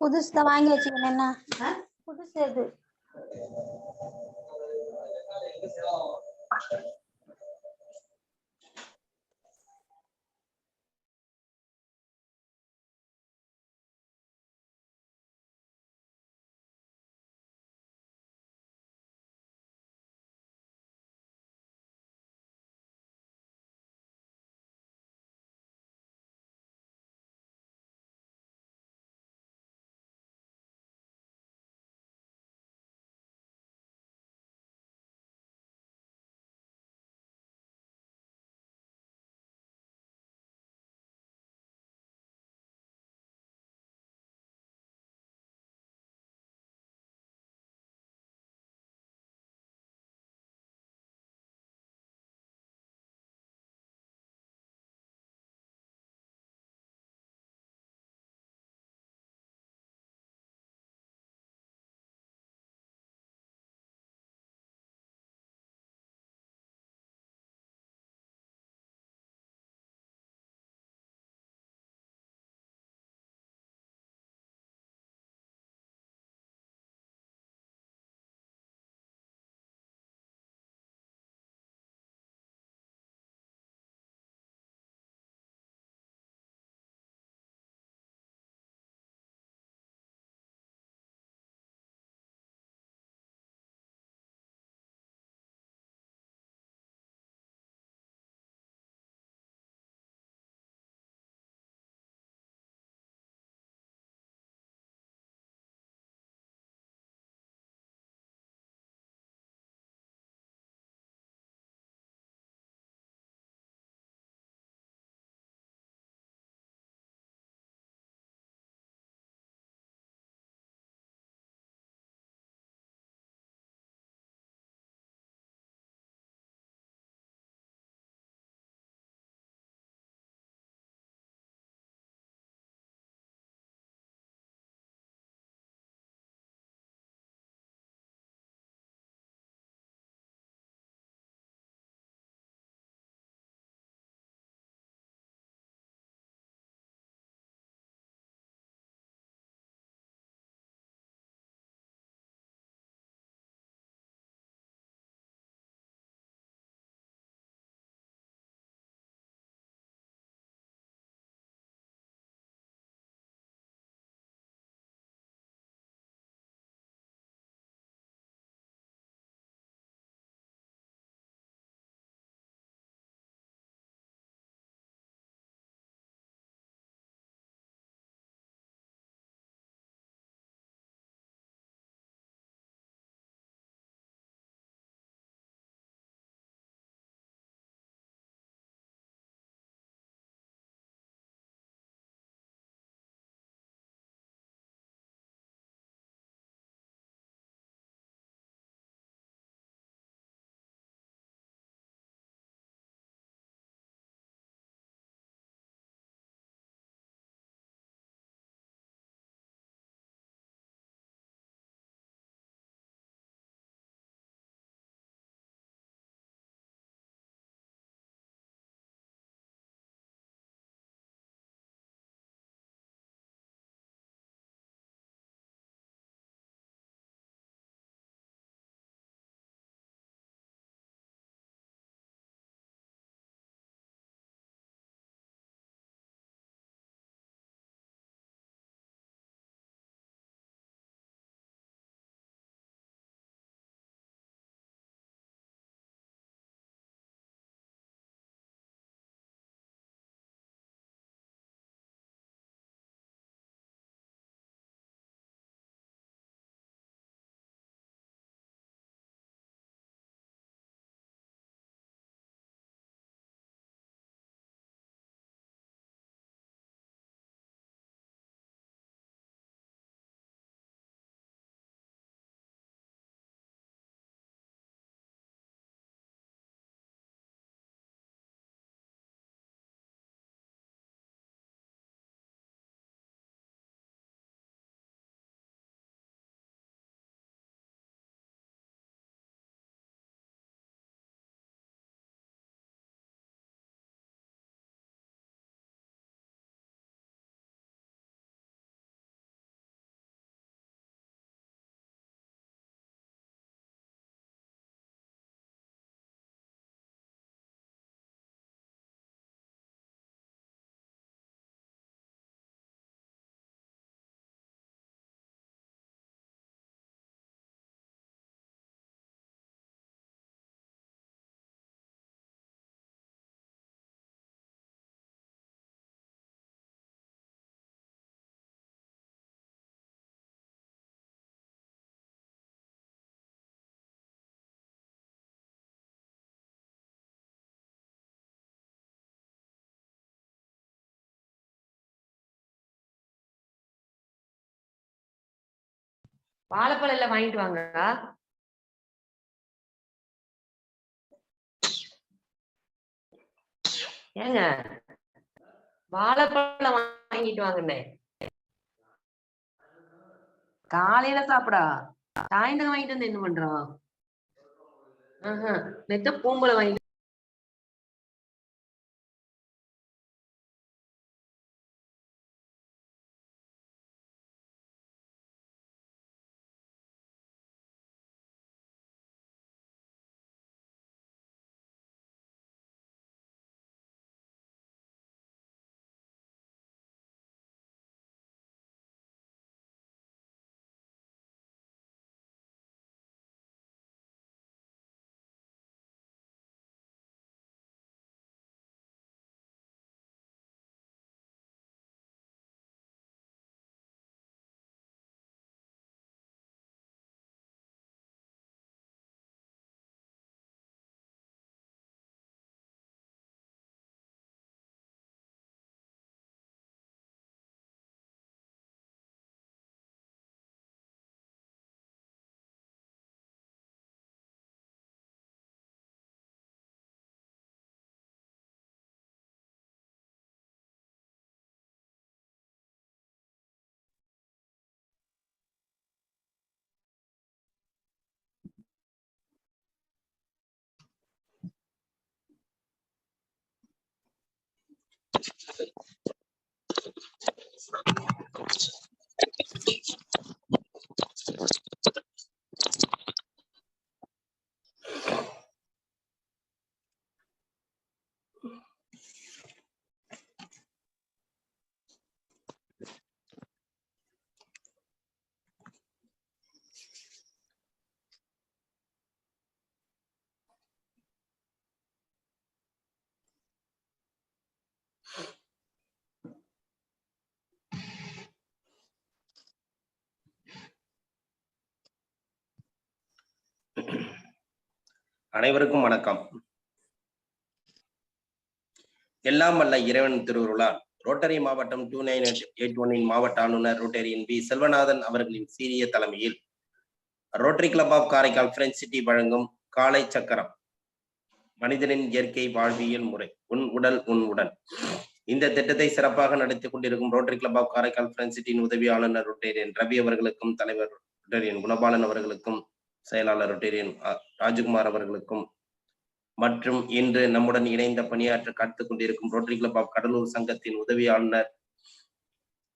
புதுசுதான் வாங்கி வச்சுக்கணும். என்ன புதுசு எது? வாழைப்பழம் எல்லாம் வாங்கிட்டு வாங்க. ஏங்க வாழைப்பழம் வாங்கிட்டு வாங்கண்ணே. காலையில சாப்பிடா சாயந்தரம் வாங்கிட்டு வந்து என்ன பண்றோம்? நெத்த பூம்பளை வாங்கிட்டு அனைவருக்கும் வணக்கம். எல்லாம் வல்ல இறைவன் திருவுருளால் ரோட்டரி மாவட்டம் 2981 மாவட்ட ஆளுநர் ரோட்டரியின் பி செல்வநாதன் அவர்களின் சீரிய தலைமையில் Rotary club of Karaikal French city வழங்கும் காலை சக்கரம் மனிதனின் இயற்கை வாழ்வியல் முறை உன் உடல் உன் உடன் இந்த திட்டத்தை சிறப்பாக நடத்தி கொண்டிருக்கும் Rotary club of Karaikal French சிட்டியின் உதவி ஆளுநர் ரோட்டரியன் ரவி அவர்களுக்கும், தலைவர் ரோட்டரியன் குணபாலன் அவர்களுக்கும், செயலாளர் ரோட்டரியன் ராஜகுமார் அவர்களுக்கும் மற்றும் இன்று நம்முடன் இணைந்த பணியாற்ற காத்துக் கொண்டிருக்கும் ரோட்டரி கிளப் ஆஃப் கடலூர் சங்கத்தின் உதவி ஆளுநர்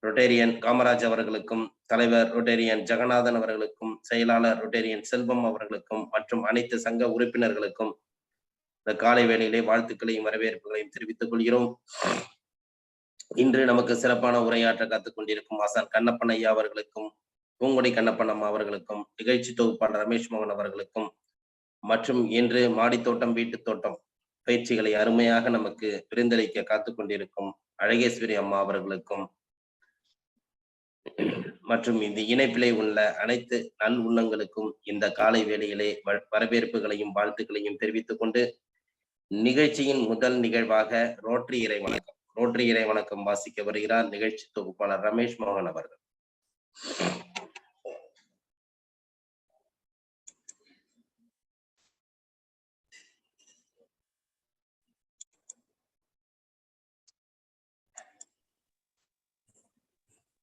ரோட்டேரியன் காமராஜ் அவர்களுக்கும், தலைவர் ரோட்டேரியன் ஜெகநாதன் அவர்களுக்கும், செயலாளர் ரோட்டேரியன் செல்வம் அவர்களுக்கும் மற்றும் அனைத்து சங்க உறுப்பினர்களுக்கும் இந்த காலை வேளையிலே வாழ்த்துக்களையும் வரவேற்புகளையும் தெரிவித்துக் கொள்கிறோம். இன்று நமக்கு சிறப்பான உரையாற்ற காத்துக் கொண்டிருக்கும் ஆசான் கண்ணப்பன் ஐயா அவர்களுக்கும், பூங்கொடி கண்ணப்பன் அம்மா அவர்களுக்கும், நிகழ்ச்சி தொகுப்பாளர் ரமேஷ் மோகன் அவர்களுக்கும் மற்றும் இன்று மாடித்தோட்டம் வீட்டு தோட்டம் பயிற்சிகளை அருமையாக நமக்கு விருந்தளிக்க காத்துக் கொண்டிருக்கும் அழகேஸ்வரி அம்மா அவர்களுக்கும் மற்றும் இந்த இணைப்பிலே உள்ள அனைத்து நல் உள்ளங்களுக்கும் இந்த காலை வேளையிலே வரவேற்புகளையும் வாழ்த்துக்களையும் தெரிவித்துக் கொண்டு நிகழ்ச்சியின் முதல் நிகழ்வாக ரோட்டரி இறை வணக்கம் வாசிக்க வருகிறார் நிகழ்ச்சி தொகுப்பாளர் ரமேஷ் மோகன் அவர்கள்.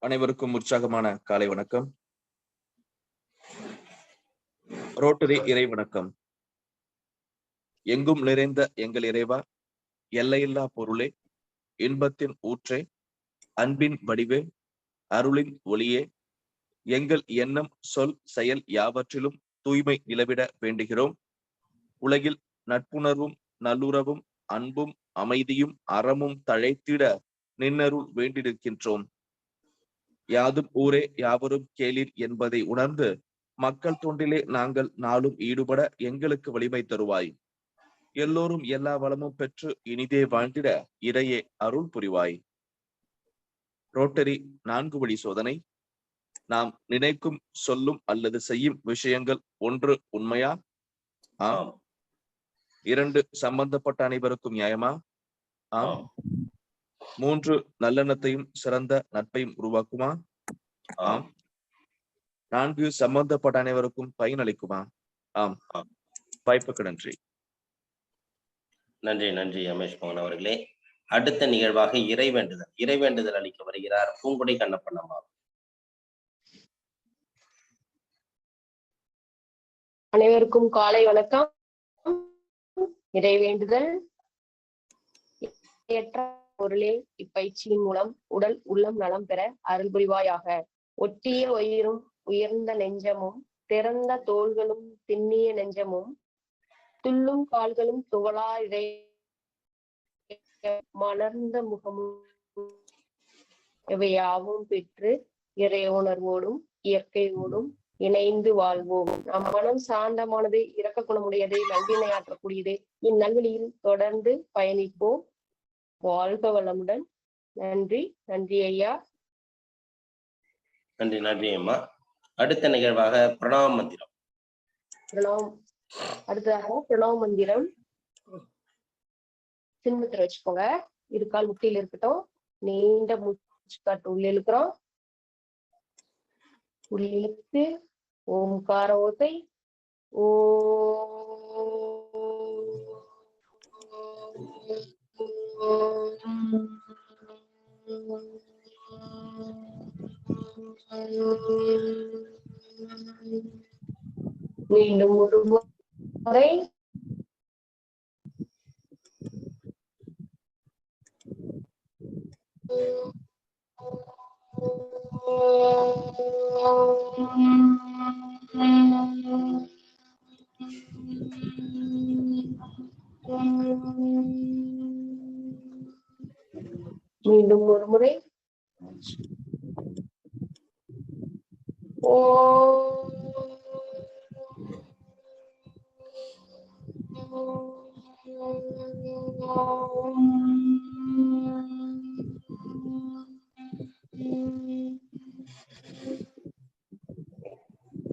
அனைவருக்கும் உற்சாகமான காலை வணக்கம். ரோட்டரி இறை வணக்கம். எங்கும் நிறைந்த எங்கள் இறைவா, எல்லையில்லா பொருளே, இன்பத்தின் ஊற்றே, அன்பின் வடிவே, அருளின் ஒளியே, எங்கள் எண்ணம் சொல் செயல் யாவற்றிலும் தூய்மை நிலவிட வேண்டுகிறோம். உலகில் நட்புணர்வும் நல்லுறவும் அன்பும் அமைதியும் அறமும் தழைத்திட நின்னருள் வேண்டியிருக்கின்றோம். யாதும் ஊரே யாவரும் கேளீர் என்பதை உணர்ந்து மக்கள் தொண்டிலே நாங்கள் நாளும் ஈடுபட எங்களுக்கு வலிமை தருவாய். எல்லோரும் எல்லா வளமும் பெற்று இனிதே வாழ்ந்திட இறையே அருள் புரிவாய். ரோட்டரி 4 வழி சோதனை. நாம் நினைக்கும் சொல்லும் அல்லது செய்யும் விஷயங்கள் 1 உண்மையா? 2 சம்பந்தப்பட்ட அனைவருக்கும் நியாயமா? 3 நல்லெண்ணத்தையும் சிறந்த நட்பையும் உருவாக்குமா? 4 சம்பந்தப்பட்ட அனைவருக்கும் பயனளிக்குமா? ஆம். வாய்ப்புக்கு நன்றி. நன்றி நன்றி ரமேஷ் மோகன் அவர்களே. அடுத்த நிகழ்வாக இறைவேண்டுதல் அளிக்க வருகிறார் பூங்குடி கண்ணப்பன் அம்மா. அனைவருக்கும் காலை வணக்கம். இறைவேண்டுதல். பொருளே, இப்பயிற்சியின் மூலம் உடல் உள்ளம் நலம் பெற அருள் புரிவாயாக. ஒட்டிய உயிரும் உயர்ந்த நெஞ்சமும் திறந்த தோள்களும் திண்ணிய நெஞ்சமும் துள்ளும் கால்களும் துவளா இறை மலர்ந்த முகமும் இவையாவும் பெற்று இறை உணர்வோடும் இயற்கையோடும் இணைந்து வாழ்வோம். நம் மனம் சாந்தமானது, இரக்க குணமுடையது, நல்வினை ஆற்றக்கூடியது. இந்நல்வழியில் தொடர்ந்து பயணிப்போம். வாழ்க வளமுடன். நன்றி. நன்றி ஐயா. நன்றி நன்றி அம்மா. அடுத்த நிகழ்வாக பிரணவ மந்திரம். அடுத்ததாக பிரணவ மந்திரம். சின்மத்தில் வச்சுக்கோங்க. இருக்கால் முட்டியில் இருக்கட்டும். நீண்ட மூச்சு காட்டு உள்ள இழுக்கிறோம். உள்ளிழுத்து ஓம்கார ஓசை ஓ மீண்டும் ஒரு முறை மீண்டும் ஒரு முறை ஓ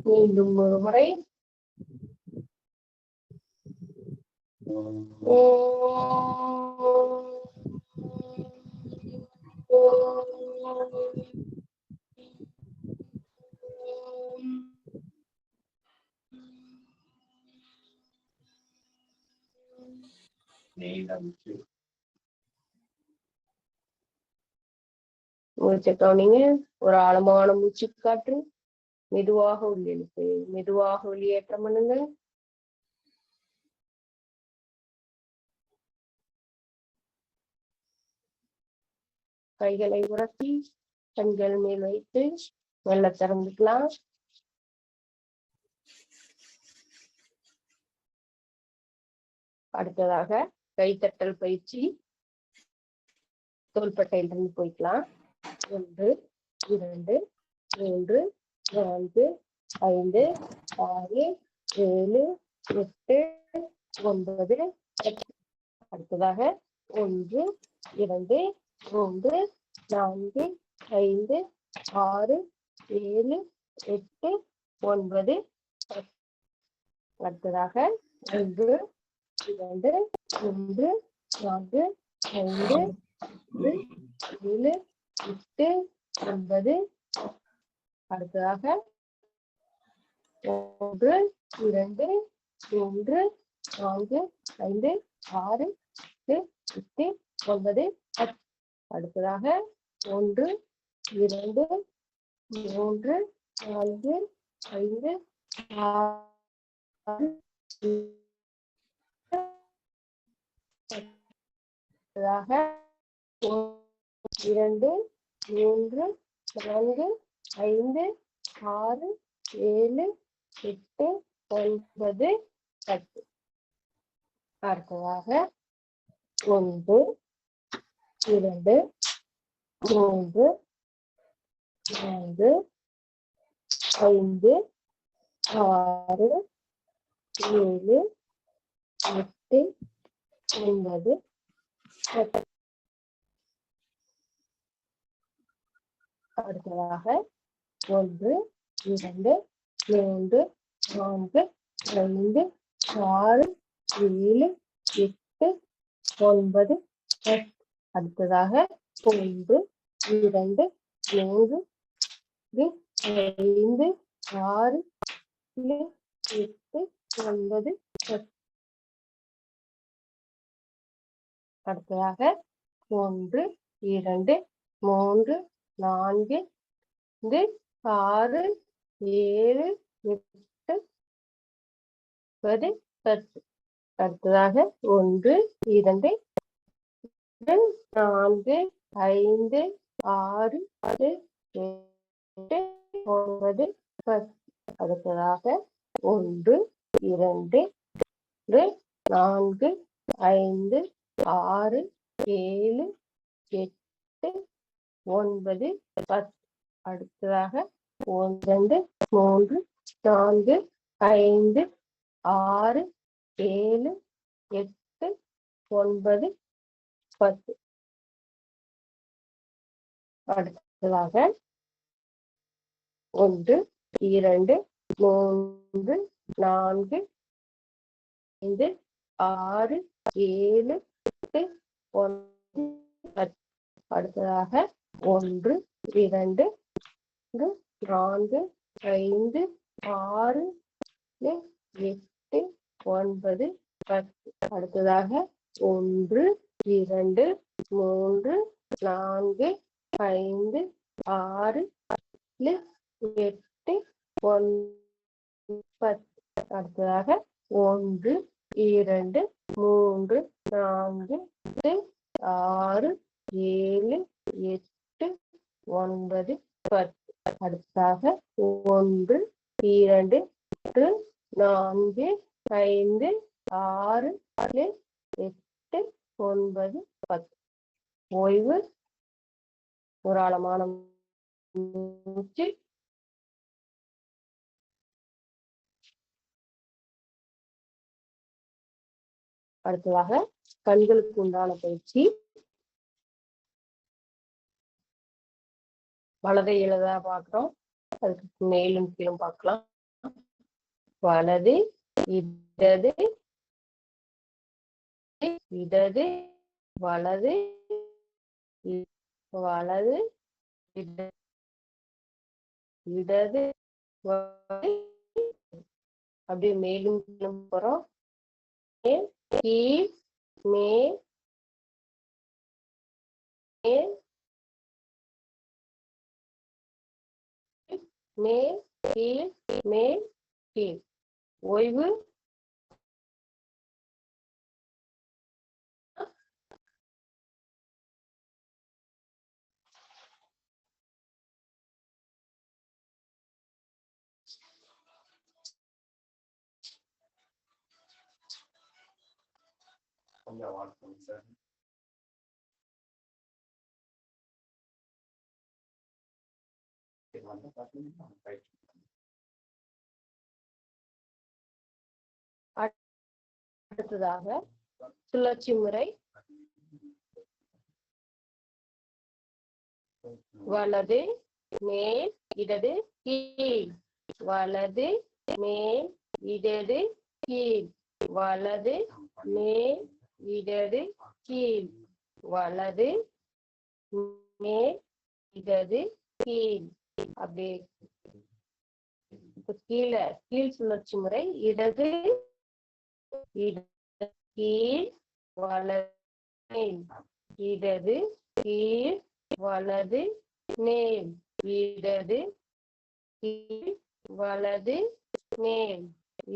மீண்டும் ஒரு முறை மூச்சை கவனிங்க. ஒரு ஆழமான மூச்சு காற்று மெதுவாக உள்ளிழுத்து மெதுவாக வெளியேற்றம் பண்ணுங்க. கைகளை உரசி கண்கள் மேல் வைத்து மெல்ல திறந்துக்கலாம். அடுத்ததாக கைத்தட்டல் பயிற்சி. தோள்பட்டையிலிருந்து போய்க்கலாம். 1 2 3 4 5 6 7 8 9 10. அடுத்ததாக 1 2 3 4 5 6 7 8 9 10. அடுத்ததாக 1 2 3 4 5 7 8 9. அடுத்ததாக 1 2 3 4 5 6 8 9 10. அடுத்ததாக 1 2 3 4 5 6 அடுத்ததாக 2 3 4 5 6 7 8 9 10. அடுத்ததாக 1 2 3 4 5 6 7 8 9 10. அடுத்ததாக 1 2 3 4 5 6 7 8 9 10. அடுத்ததாக 1 2 3 4 5 6, 7, 8, 9, 10. அடுத்ததாக 1, 2, 3, 4, 5, 6, 7, 8, 9, 10. அடுத்ததாக 1, 2, 4, 5, 6, 7, 8, 9, 10. அடுத்ததாக 1, 2, 4, 5, 6, 7, 8, 9, 10. அடுத்ததாக 1, 2, 3, 4, 5, 6, 7, 8, 9, 10. அடுத்ததாக 1, 2, 3, 4, 5, 6, 7, 8, 9, 10. அடுத்ததாக 1, 2, 4, 5, 6, 8, 9, 10. அடுத்ததாக 1, 2, 3, 4, 5, 6, 8, 9, 10. அடுத்ததாக 1, 2, 3, 4, 6, 7, 8, 9, 10. அடுத்ததாக 1, 2, 4, 5, 6, 8, 9, 10. ஓய்வு. ஒரு ஆழமான மூச்சு. அடுத்ததாக கண்களுக்கு உண்டான பயிற்சி. வலதை இடதா பார்க்கிறோம். அதுக்கு மேலும் கீழும் பார்க்கலாம். வலது, இடது, இடது, வலது, வலது, இடது, அப்படியே மேலும் கீழும் போறோம். மேல், கீழ், மேல், மேல், மேல், கீழ், மேல், கீழ். ஓய்வு. அடுத்ததாக சுழற்சி முறை. வலது, மேல், இடது, கீழ். வலது, மேல், இடது, கீழ். வலது, மேல், இடது, கீழ். வலது, மேல், இடது, கீழ். அப்படியே கீழே கீழ் சுழற்சி முறை. இடது, கீழ், வலது, இடது, கீழ், வலது, மேல், இடது, கீழ், வலது, மேல்,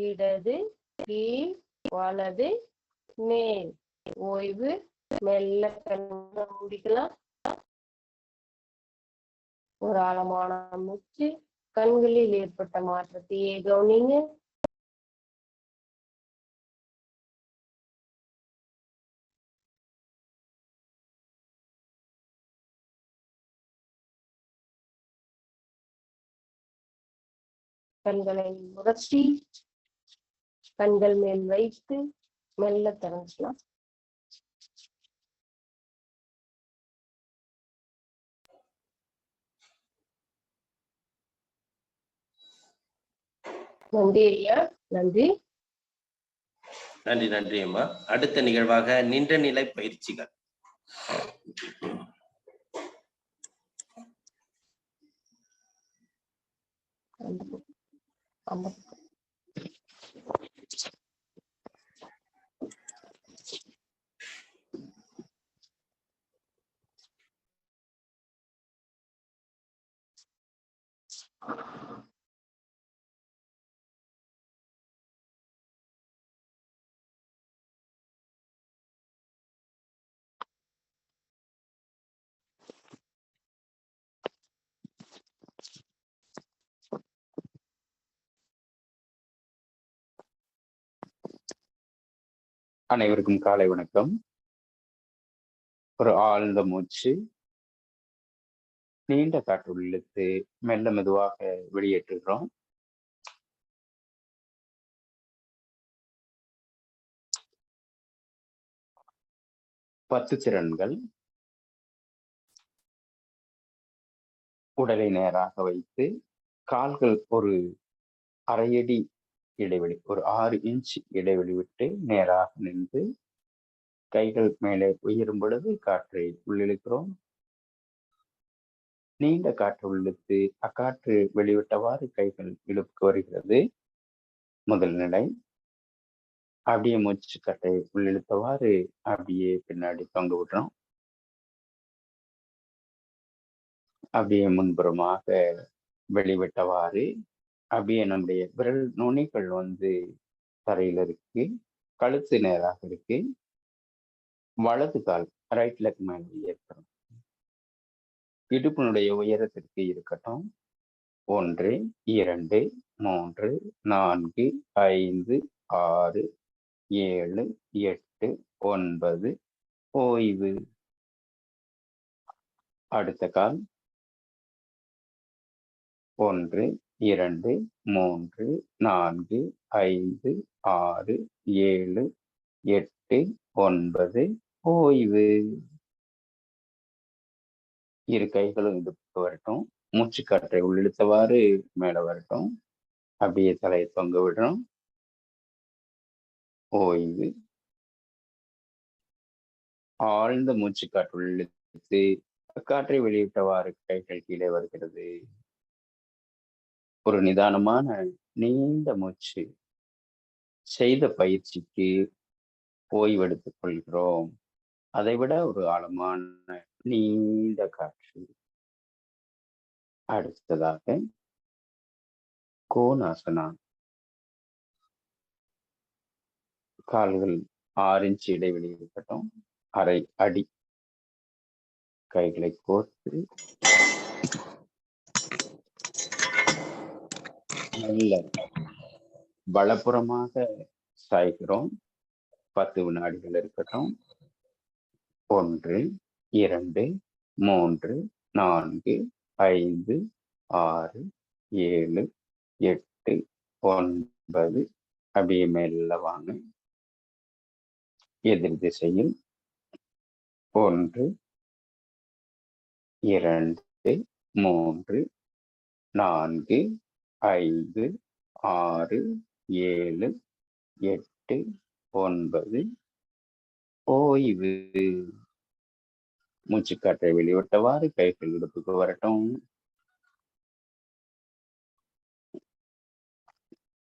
இடது, கீழ், வலது, மேல். ஓய்வு. மெல்ல கண்ணை மூடிக்கலாம். ஒரு ஆழமான மூச்சு. கண்களில் ஏற்பட்ட மாற்றத்தையே கவனிங்க. கண்களை முரசி கண்கள் மேல் வைத்து மெல்ல திறந்துக்கலாம். நன்றி ஐயா. நன்றி. நன்றி நன்றி அம்மா. அடுத்த நிகழ்வாக நின்ற நிலை பயிற்சிகள். 50. அனைவருக்கும் காலை வணக்கம். ஒரு ஆழ்ந்த மூச்சு, நீண்ட காற்று இழுத்து மெல்ல மெதுவாக வெளியேற்றுகிறோம். பத்து திறன்கள். உடலை நேராக வைத்து கால்கள் ஒரு அரையடி இடைவெளி, ஒரு 6 இன்ச் இடைவெளி விட்டு நேராக நின்று கைகள் மேலே உயரும் பொழுது காற்றை உள்ளிழுக்கிறோம். நீண்ட காற்று உள்ளிழுத்து அக்காற்று வெளிவிட்டவாறு கைகள் இழுப்புக்கு வருகிறது. முதல் நிலை. அப்படியே மூச்சு காற்றை உள்ளிழுத்தவாறு அப்படியே பின்னாடி தொங்க விடுறோம். அப்படியே முன்புறமாக வெளிவிட்டவாறு அப்படியே நம்முடைய விரல் நுனிகள் தரையில இருக்கு, கழுத்து நேராக இருக்கு, வலது கால் ரைட் லெக் மேல ஏற்படும், இடுப்பினுடைய உயரத்திற்கு இருக்கட்டும். 1 2 3 4 5 6 7 8 9 ஓய்வு. அடுத்த கால் 1 2 3 4 5 6 7 8 9 ஓய்வு. இரு கைகளும் இடுப்புக்கு வரட்டும். மூச்சு காற்றை உள்ளிழுத்தவாறு மேல வரட்டும். அப்படியே தலையை தொங்க விடுறோம். ஓய்வு. ஆழ்ந்த மூச்சு காற்று உள்ளிழுத்து காற்றை வெளியிட்டவாறு கைகள் கீழே வருகிறது. ஒரு நிதானமான நீண்ட மூச்சு. செய்த பயிற்சிக்கு ஓய்வெடுத்துக் கொள்கிறோம். அதைவிட ஒரு ஆழமான நீண்ட காற்று. அடுத்ததாக கோணாசனா. கால்கள் 6 இன்ச் இடைவெளி இருக்கட்டும். அரை அடி. கைகளை கோர்த்து நல்ல வலப்புறமாக சாய்கிறோம். 10 வினாடிகள் இருக்கட்டும். 1 2 3 4 5 6 7 8 9 அப்படியே மேல வாங்க. எதிர் திசையில் 1 2 3 4 5 6 7 8 9 ஓய்வு. மூச்சுக்காற்றை வெளிவிட்டவாறு கைகள் இடுப்புக்கு வரட்டும்.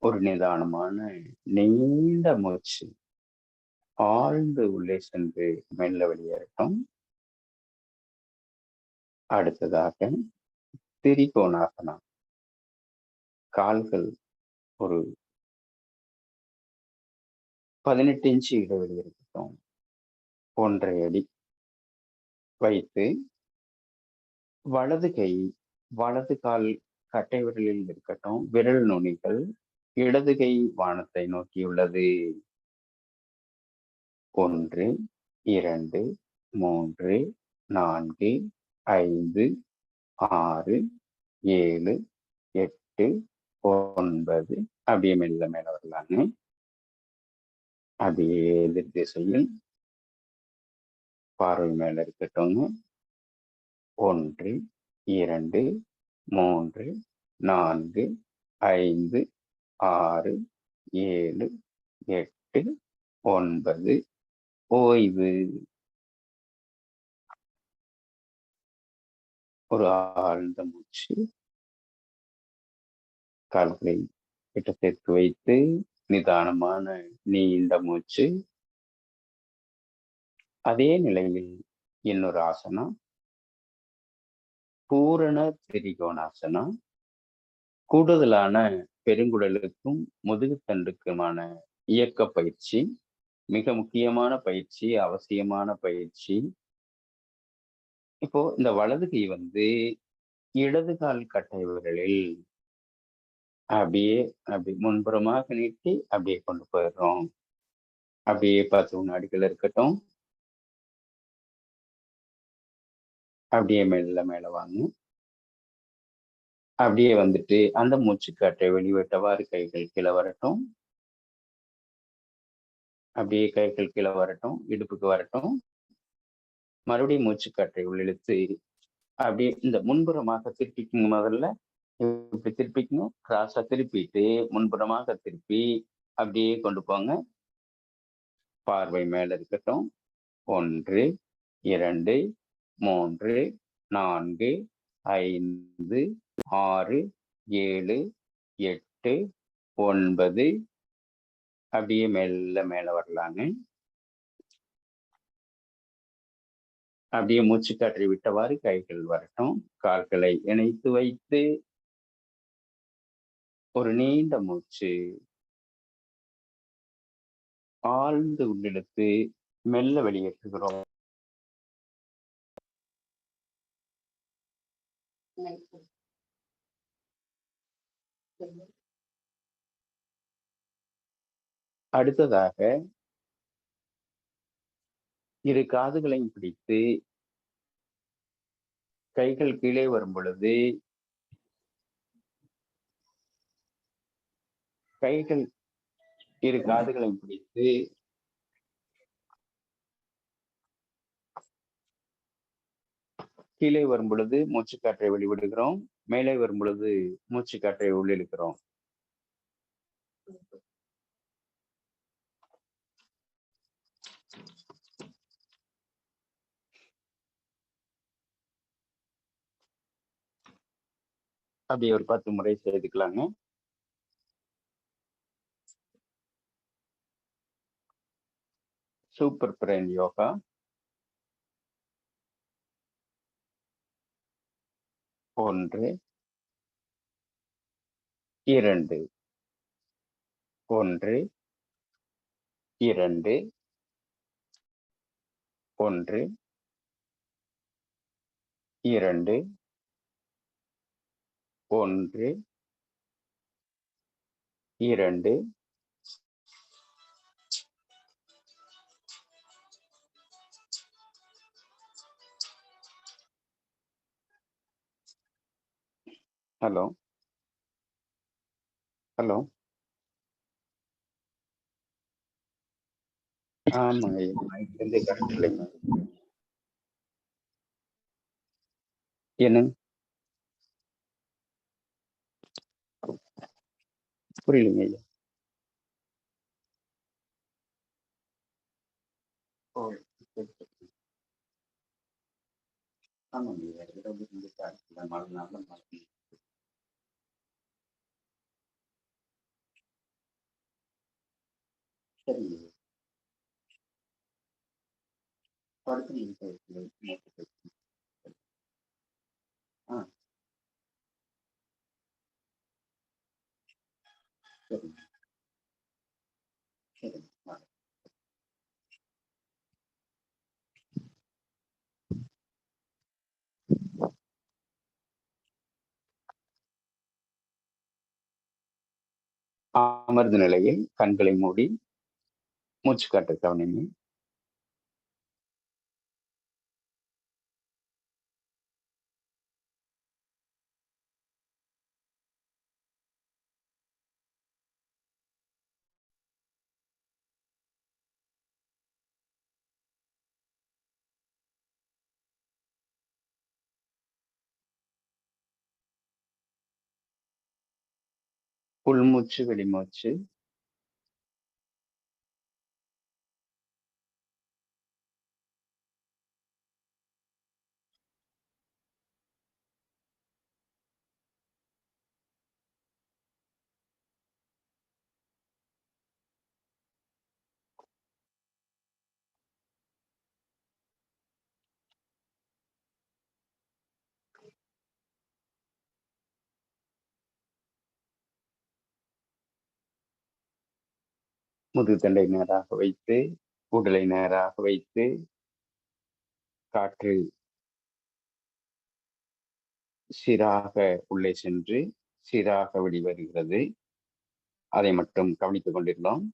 ஒரு நிதானமான நீண்ட மூச்சு. ஆழ்ந்து உள்ளே சென்று மெல்ல வெளியேறட்டும். அடுத்ததாக திரிகோணாசனா. கால்கள் ஒரு 18 இன்ச்சு இடைவெளி இருக்கட்டும். 1.5 அடி வைத்து வலது கை வலது கால் கட்டை விரலில் இருக்கட்டும். விரல் நுனிகள் இடது கை வானத்தை நோக்கியுள்ளது. 1 2 3 4 5 6 7 8 9 அப்படியே மெல்ல மேல வரலாங்க. அப்படியே எதிர் திசையில் பார்வை மேல இருக்கட்டும். 1 2 3 4 5 6 7 8 9 ஓய்வு. ஒரு ஆழ்ந்த மூச்சு. கால்களை கிட்ட சேர்த்து வைத்து நிதானமான நீண்ட மூச்சு. அதே நிலையில் இன்னொரு ஆசனம், பூரண திரிகோணாசனம். கூடுதலான பெருங்குடலுக்கும் முதுகுத்தண்டுக்குமான இயக்க பயிற்சி, மிக முக்கியமான பயிற்சி, அவசியமான பயிற்சி. இப்போ இந்த வலது கை இடது கால் கட்டை விரலில் அப்படியே அப்படி முன்புறமாக நீட்டி அப்படியே கொண்டு போயிடுறோம். அப்படியே 10 வினாடிகள் இருக்கட்டும். அப்படியே மெல்ல மேல வாங்க. அப்படியே வந்துட்டு அந்த மூச்சுக்காற்றை வெளிவிட்டவாறு கைகள் கீழே வரட்டும். அப்படியே கைகள் கீழே வரட்டும், இடுப்புக்கு வரட்டும். மறுபடியும் மூச்சுக்காற்றை உள்ளிழுத்து அப்படியே இந்த முன்புறமாக திருப்பிக்குங்க. முதல்ல இப்படி திருப்பிக்கணும், கிராஸா திருப்பிட்டு முன்புறமாக திருப்பி அப்படியே கொண்டு போங்க. பார்வை மேல இருக்கட்டும். 1, 2, 3, 4, 5, 6, 7, 8, 9. அப்படியே மெல்ல மேல வரலாங்க. அப்படியே மூச்சுக்காற்றை விட்டவாறு கைகள் வரட்டும். கால்களை இணைத்து வைத்து ஒரு நீண்ட மூச்சு. ஆழ்ந்து உள்ளிழுத்து மெல்ல வெளியேற்றுகிறோம். அடுத்ததாக இரு காதுகளையும் பிடித்து கைகள் கீழே வரும் பொழுது கைகள் இரு காதுகளையும் பிடித்து கீழே வரும் பொழுது மூச்சுக்காற்றை வெளிவிடுகிறோம். மேலே வரும் பொழுது மூச்சுக்காற்றை உள்ளிழுக்கிறோம். அப்படியே ஒரு 10 முறை செய்துக்கலாங்க. Super brain yoga. 1, 2, 1, 2, 1, 2, 1, 2. Hello hello. ஆமாங்க, மைக்லேருந்தே கரெக்ட் இல்லைங்க. என்ன புரியலைங்க ஐயா. ஓ, சரி, சரி. ஆமாங்க ஐயா, இரவு இருந்து கரெக்ட் தான். மழை நாள் மழை. சரிங்க ஐயா. படுத்து நீங்க பேசுங்க. ஆ, சரிங்க சரிங்க. அமர்ந்த நிலையில் கண்களை மூடி மூச்சு காட்ட கவனிங்க. உள்மூச்சு வெளிமூச்சு. முதுகுத்தண்டை நேராக வைத்து உடலை நேராக வைத்து காற்று சீராக உள்ளே சென்று சீராக வெளிவருகிறது. அதை மட்டும் கவனித்துக் கொண்டிருந்தோம்.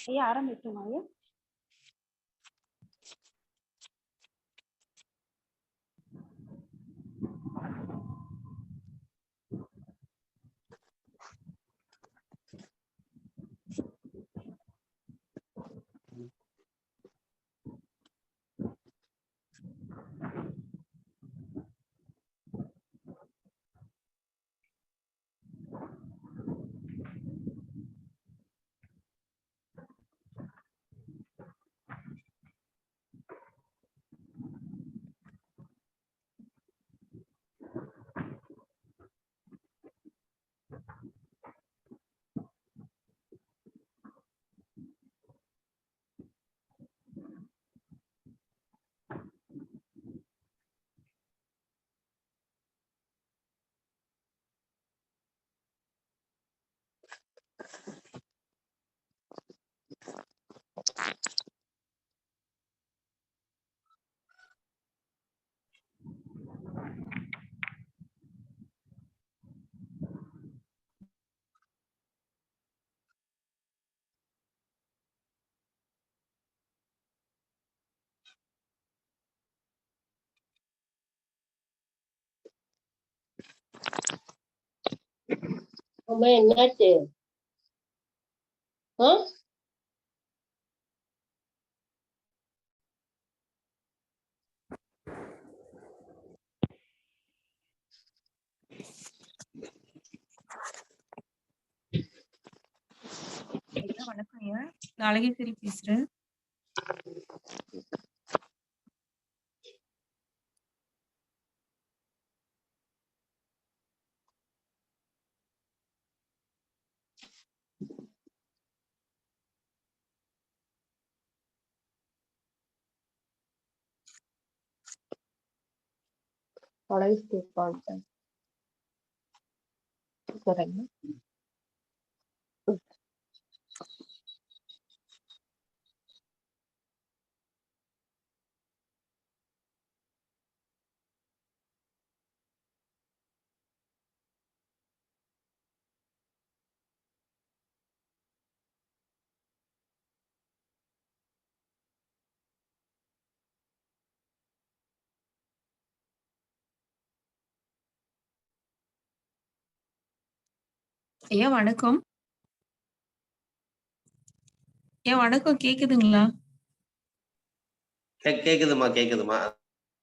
ஐயா ஆரம்பிக்குமா ஐயா? அம்மா என்னாச்சு? ஆ வணக்கம் ஐயா, நான் அழகேஸ்வரி பேசுறேன். ஐயா வணக்கம். ஐயா வணக்கம், கேக்குதுங்களா? கேக்குதுமா கேக்குதுமா.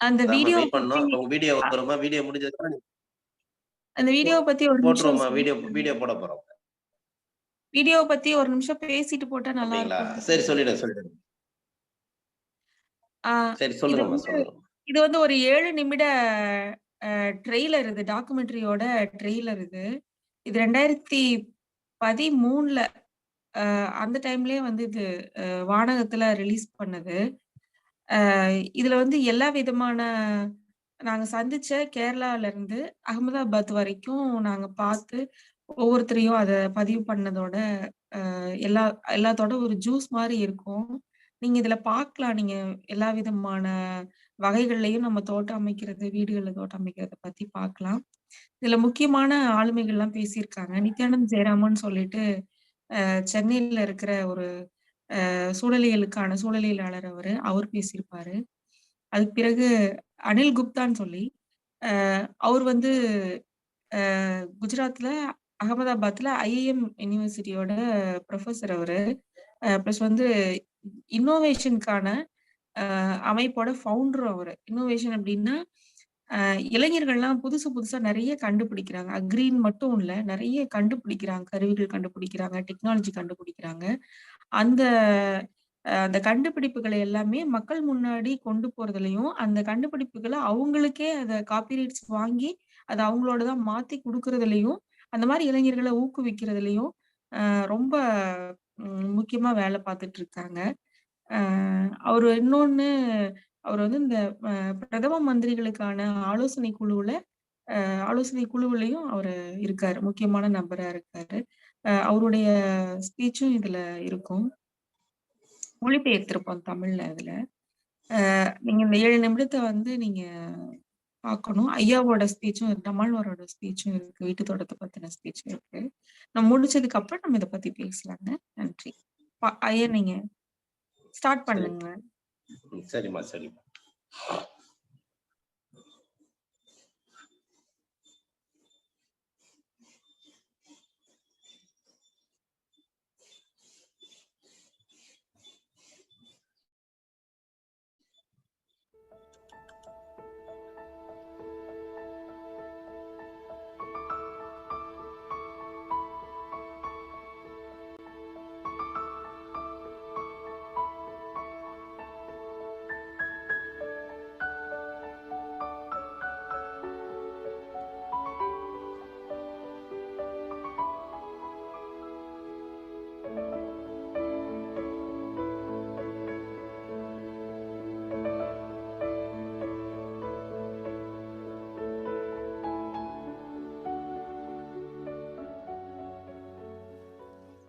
அந்த வீடியோ வெயிட் பத்தி பண்ணோம். உங்க வீடியோ வருமா? வீடியோ முடிஞ்சதுக்கு அந்த வீடியோ பத்தி ஒரு நிமிஷம் போட்டுருவோமா? வீடியோ போட போறோம். வீடியோ பத்தி ஒரு நிமிஷம் பேசிட்டு போட்டா நல்லா அப்படிங்களா? இருக்கும். சரி, சொல்லிடுங்க. சரி, இது சொல்லுங்கம்மா வந்து சொல்லுங்க. இது வந்து ஒரு 7 நிமிட ட்ரெய்லர், இது டாக்குமெண்ட்ரியோட ட்ரெய்லர் இது. இது 2013ல அந்த டைம்லயே வந்து இது வானகத்துல ரிலீஸ் பண்ணது. இதுல வந்து எல்லா விதமான நாங்க சந்திச்ச கேரளால இருந்து அகமதாபாத் வரைக்கும் நாங்க பார்த்து ஒவ்வொருத்தரையும் அத பதிவு பண்ணதோட எல்லாத்தோட ஒரு ஜூஸ் மாரி இருக்கும். நீங்க இதுல பார்க்கலாம். நீங்க எல்லா விதமான வகைகள்லயும் நம்ம தோட்டம் அமைக்கிறது, வீடுகள்ல தோட்டம் அமைக்கிறத பத்தி பார்க்கலாம். இதுல முக்கியமான ஆளுமைகள்லாம் பேசியிருக்காங்க. நித்யானந்த் ஜெயராமன் சொல்லிட்டு சென்னையில இருக்கிற ஒரு சூழலியலாளர் அவர் பேசியிருப்பாரு. அதுக்கு பிறகு அனில் குப்தான்னு சொல்லி அவர் வந்து குஜராத்ல அகமதாபாத்ல ஐஐஎம் யூனிவர்சிட்டியோட ப்ரொஃபசர் அவரு. பிளஸ் வந்து இன்னோவேஷனுக்கான அமைப்போட ஃபவுண்டரும் அவரு. இன்னோவேஷன் அப்படின்னா இளைஞர்கள்லாம் புதுசு புதுசா நிறைய கண்டுபிடிக்கிறாங்க. அக்ரின்னு மட்டும் இல்ல, நிறைய கண்டுபிடிக்கிறாங்க. கருவிகள் கண்டுபிடிக்கிறாங்க, டெக்னாலஜி கண்டுபிடிக்கிறாங்க. அந்த அந்த கண்டுபிடிப்புகளை எல்லாமே மக்கள் முன்னாடி கொண்டு போறதுலயும், அந்த கண்டுபிடிப்புகள அவங்களுக்கே அத காப்பிரைட்ஸ் வாங்கி, அத அவங்களோட தான் மாத்தி குடுக்குறதுலயும், அந்த மாரி இளைஞர்கள ஊக்குவிக்கிறதுலயும் ரொம்ப முக்கியமா வேலை பார்த்துட்டு இருக்காங்க. அவரு இன்னொன்னு அவர் வந்து இந்த பிரதம மந்திரிகளுக்கான ஆலோசனை குழுவுலயும் அவரு இருக்காரு. முக்கியமான நபரா இருக்காரு. அவருடைய ஸ்பீச்சும் இதுல இருக்கும். மொழிபெயர்த்திருப்போம் தமிழ்ல அதுல. நீங்க இந்த 7 நிமிடத்த வந்து நீங்க பார்க்கணும். ஐயாவோட ஸ்பீச்சும், நம்மாழ்வாரோட ஸ்பீச்சும் இருக்கு. வீட்டு தோட்டத்த பத்தின ஸ்பீச்சும் இருக்கு. நம்ம முடிச்சதுக்கு அப்புறம் நம்ம இத பத்தி பேசலாங்க. நன்றி. ஐயா நீங்க ஸ்டார்ட் பண்ணுங்க. சரிம்மா சரிம்மா.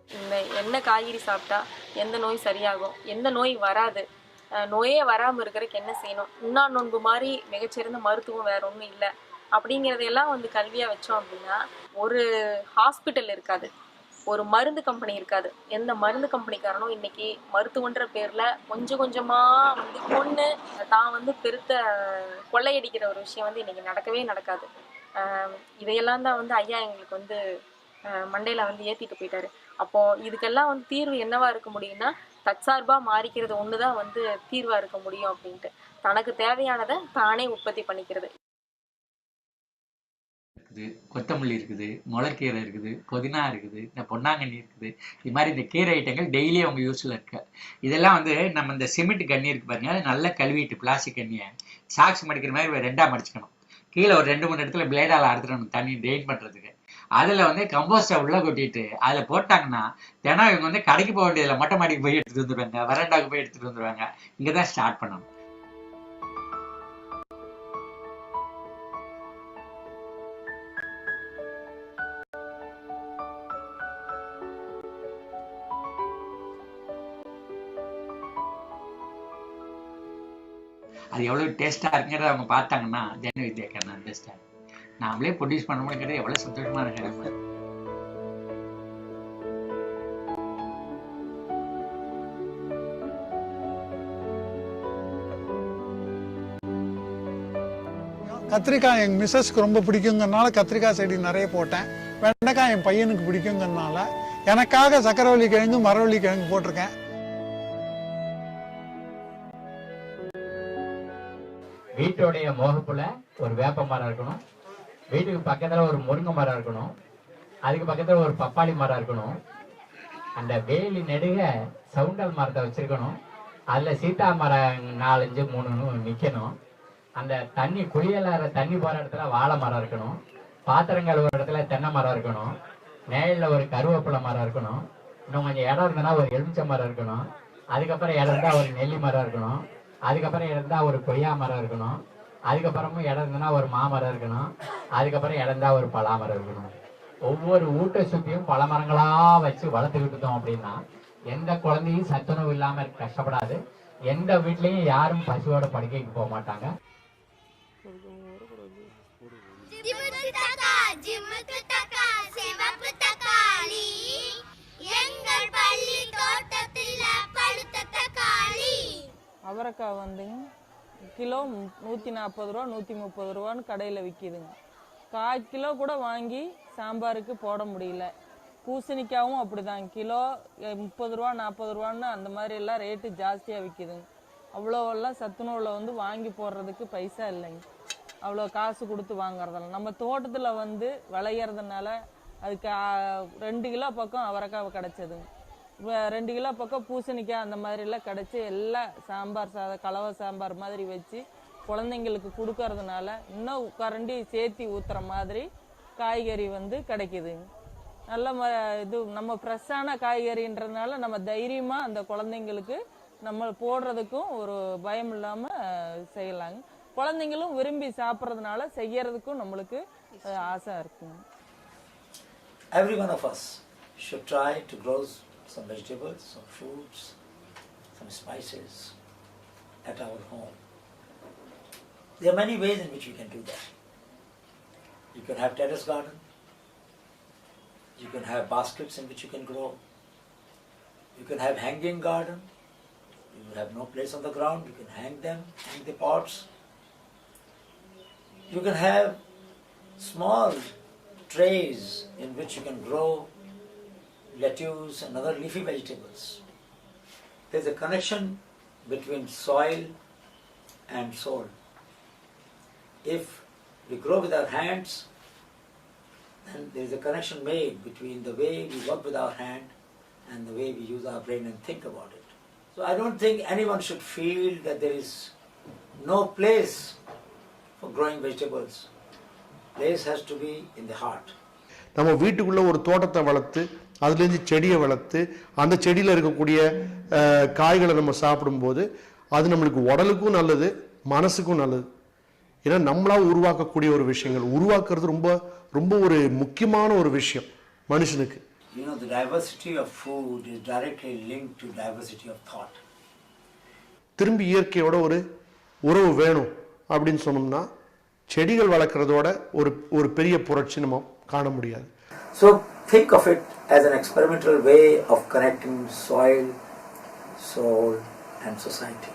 இந்த என்ன காய்கறி சாப்பிட்டா எந்த நோய் சரியாகும், எந்த நோய் வராது, நோயே வராமல் இருக்கிறதுக்கு என்ன செய்யணும், உண்ணா நோன்பு மாதிரி மிகச்சிறந்த மருத்துவம் வேற ஒன்றும் இல்லை அப்படிங்கிறதையெல்லாம் வந்து கல்வியாக வச்சோம் அப்படின்னா ஒரு ஹாஸ்பிட்டல் இருக்காது, ஒரு மருந்து கம்பெனி இருக்காது. எந்த மருந்து கம்பெனிக்காரனும் இன்னைக்கு மருத்துவன்ற பேரில் கொஞ்சம் கொஞ்சமாக வந்து கொன்று தான் வந்து பெருத்த கொள்ளையடிக்கிற ஒரு விஷயம் வந்து இன்னைக்கு நடக்கவே நடக்காது. இதையெல்லாம் தான் வந்து ஐயா எங்களுக்கு வந்து மண்டையில் வந்து ஏற்றிட்டு போயிட்டாரு. அப்போ இதுக்கெல்லாம் வந்து தீர்வு என்னவா இருக்க முடியும்னா தற்சார்பா மாறிக்கிறது ஒண்ணுதான் வந்து தீர்வா இருக்க முடியும் அப்படின்ட்டு தனக்கு தேவையானதை தானே உற்பத்தி பண்ணிக்கிறது. கொத்தமல்லி இருக்குது, முளைக்கீரை இருக்குது, புதினா இருக்குது, இந்த பொன்னாங்கண்ணி இருக்குது. இது மாதிரி இந்த கீரை ஐட்டங்கள் டெய்லி அவங்க யூஸ்ல இருக்கு. இதெல்லாம் வந்து நம்ம இந்த சிமெண்ட் கண்ணி இருக்கு பாருங்க, அது நல்லா கழுவிட்டு பிளாஸ்டிக் கண்ணியை சாக்ஸ் மடிக்கிற மாதிரி 2ஆ மடிச்சுக்கணும். கீழே ஒரு 2-3 இடத்துல பிளேடால அறுத்துடணும் தண்ணி ட்ரெயின் பண்றதுக்கு. அதுல வந்து கம்போஸ்டை உள்ள கொட்டிட்டு அதுல போட்டாங்கன்னா தினம் இவங்க வந்து கடைக்கு போக வேண்டியதுல மொட்டை மாடிக்கு போய் எடுத்துட்டு வந்துருவாங்க, வரண்டாவுக்கு போய் எடுத்துட்டு வந்துருவாங்க. இங்கதான் ஸ்டார்ட் பண்ணணும். அது எவ்வளவு டேஸ்டா இருக்குங்கிறத அவங்க பார்த்தாங்கன்னா ஜென வித்யா கேன் அண்டர்ஸ்டாண்ட். நாமளே ப்ரொடியூஸ் பண்ண முடியாது எவ்வளவு சந்தோஷமா இருக்கு. கத்திரிக்காய் எங்கள் மிஸ்ஸஸ்க்கு ரொம்ப பிடிக்குங்கிறனால கத்திரிக்காய் செடி நிறைய போட்டேன். வெண்டைக்காய் என் பையனுக்கு பிடிக்குங்கிறனால எனக்காக சக்கரவள்ளி கிழங்கு, மரவள்ளி கிழங்கு போட்டிருக்கேன். வீட்டுடைய முகப்புல ஒரு வேப்ப மரம் இருக்கணும், வீட்டுக்கு பக்கத்துல ஒரு முருங்கை மரம் இருக்கணும், அதுக்கு பக்கத்துல ஒரு பப்பாளி மரம் இருக்கணும், அந்த வேலி நெடுக சவுண்டல் மரத்தை வச்சிருக்கணும், அதுல சீதா மரம் 4-5-3 நிக்கணும், அந்த தண்ணி குளியலாற தண்ணி போற இடத்துல வாழை மரம் இருக்கணும், பாத்திரம் கழுவுற இடத்துல தென்னை மரம் இருக்கணும், நிழல்ல ஒரு கருவேப்பிலை மரம் இருக்கணும், இன்னும் கொஞ்சம் இடம் இருந்ததுன்னா ஒரு எலுமிச்சை மரம் இருக்கணும், அதுக்கப்புறம் இடம் இருந்தா ஒரு நெல்லி மரம் இருக்கணும், அதுக்கப்புறம் இடம் இருந்தா ஒரு கொய்யா மரம் இருக்கணும், அதுக்கப்புறமும் இடம் இருந்ததுன்னா ஒரு மாமரம் இருக்கணும், அதுக்கப்புறம் இடம் இருந்தா ஒரு பலாமரம் இருக்கணும். ஒவ்வொரு வீட்டை சுத்தியும் பல மரங்களா வச்சு வளர்த்துக்கிட்டோம் அப்படின்னா எந்த குழந்தையும் சத்துணவு இல்லாம கஷ்டப்படாது, எந்த வீட்லயும் யாரும் பசியோட படுக்கைக்கு போக மாட்டாங்க. அவரைக்காய் வந்துங்க கிலோ 140 ரூபா 130 ரூபான்னு கடையில் விற்கிதுங்க. 1/4 கிலோ கூட வாங்கி சாம்பாருக்கு போட முடியல. பூசணிக்காவும் அப்படிதான், கிலோ 30 ரூபா 40 ரூபான்னு அந்த மாதிரி எல்லாம் ரேட்டு ஜாஸ்தியாக விற்கிதுங்க. அவ்வளோவெல்லாம் சத்துணவில் வந்து வாங்கி போடுறதுக்கு பைசா இல்லைங்க. அவ்வளோ காசு கொடுத்து வாங்குறதில்ல. நம்ம தோட்டத்தில் வந்து விளையிறதுனால அதுக்கு 2 கிலோ பக்கம் அவரைக்காய் கிடச்சதுங்க. 2 கிலோ பக்கம் பூசணிக்காய் அந்த மாதிரிலாம் கிடச்சி எல்லாம் சாம்பார் சாதம் கலவை சாம்பார் மாதிரி வச்சு குழந்தைங்களுக்கு கொடுக்கறதுனால இன்னும் கரண்டி சேர்த்தி ஊற்றுற மாதிரி காய்கறி வந்து கிடைக்குதுங்க. நல்ல இது நம்ம ஃப்ரெஷ்ஷான காய்கறின்றதுனால நம்ம தைரியமாக அந்த குழந்தைங்களுக்கு நம்ம போடுறதுக்கும் ஒரு பயம் இல்லாமல் செய்யலாங்க. குழந்தைங்களும் விரும்பி சாப்பிட்றதுனால செய்யறதுக்கும் நம்மளுக்கு ஆசை இருக்குங்க. Every one of us should try to grow some vegetables, some fruits, some spices at our home. There are many ways in which you can do that. You can have terrace garden. You can have baskets in which you can grow. You can have hanging garden. You have no place on the ground, you can hang them, hang the pots. You can have small trays in which you can grow lettuce and other leafy vegetables. There's a connection between soil and soul. If we grow with our hands, then there is a connection made between the way we work with our hand and the way we use our brain and think about it. So I don't think anyone should feel that there is no place for growing vegetables. Place has to be in the heart. நம்ம வீட்டுக்குள்ள ஒரு தோட்டத்தை வளர்த்து அதுலேருந்து செடியை வளர்த்து அந்த செடியில் இருக்கக்கூடிய காய்களை நம்ம சாப்பிடும்போது அது நம்மளுக்கு உடலுக்கும் நல்லது, மனசுக்கும் நல்லது. ஏன்னா நம்மளா உருவாக்கக்கூடிய ஒரு விஷயங்கள் உருவாக்குறது ரொம்ப ரொம்ப ஒரு முக்கியமான ஒரு விஷயம் மனுஷனுக்கு. You know, the diversity of food is directly linked to diversity of thought. திரும்பி இயற்கையோட ஒரு உறவு வேணும் அப்படின்னு சொன்னோம்னா செடிகள் வளர்க்குறதோட ஒரு பெரிய புரட்சி நம்ம காண முடியாது. So think of it as an experimental way of connecting soil, soul and society.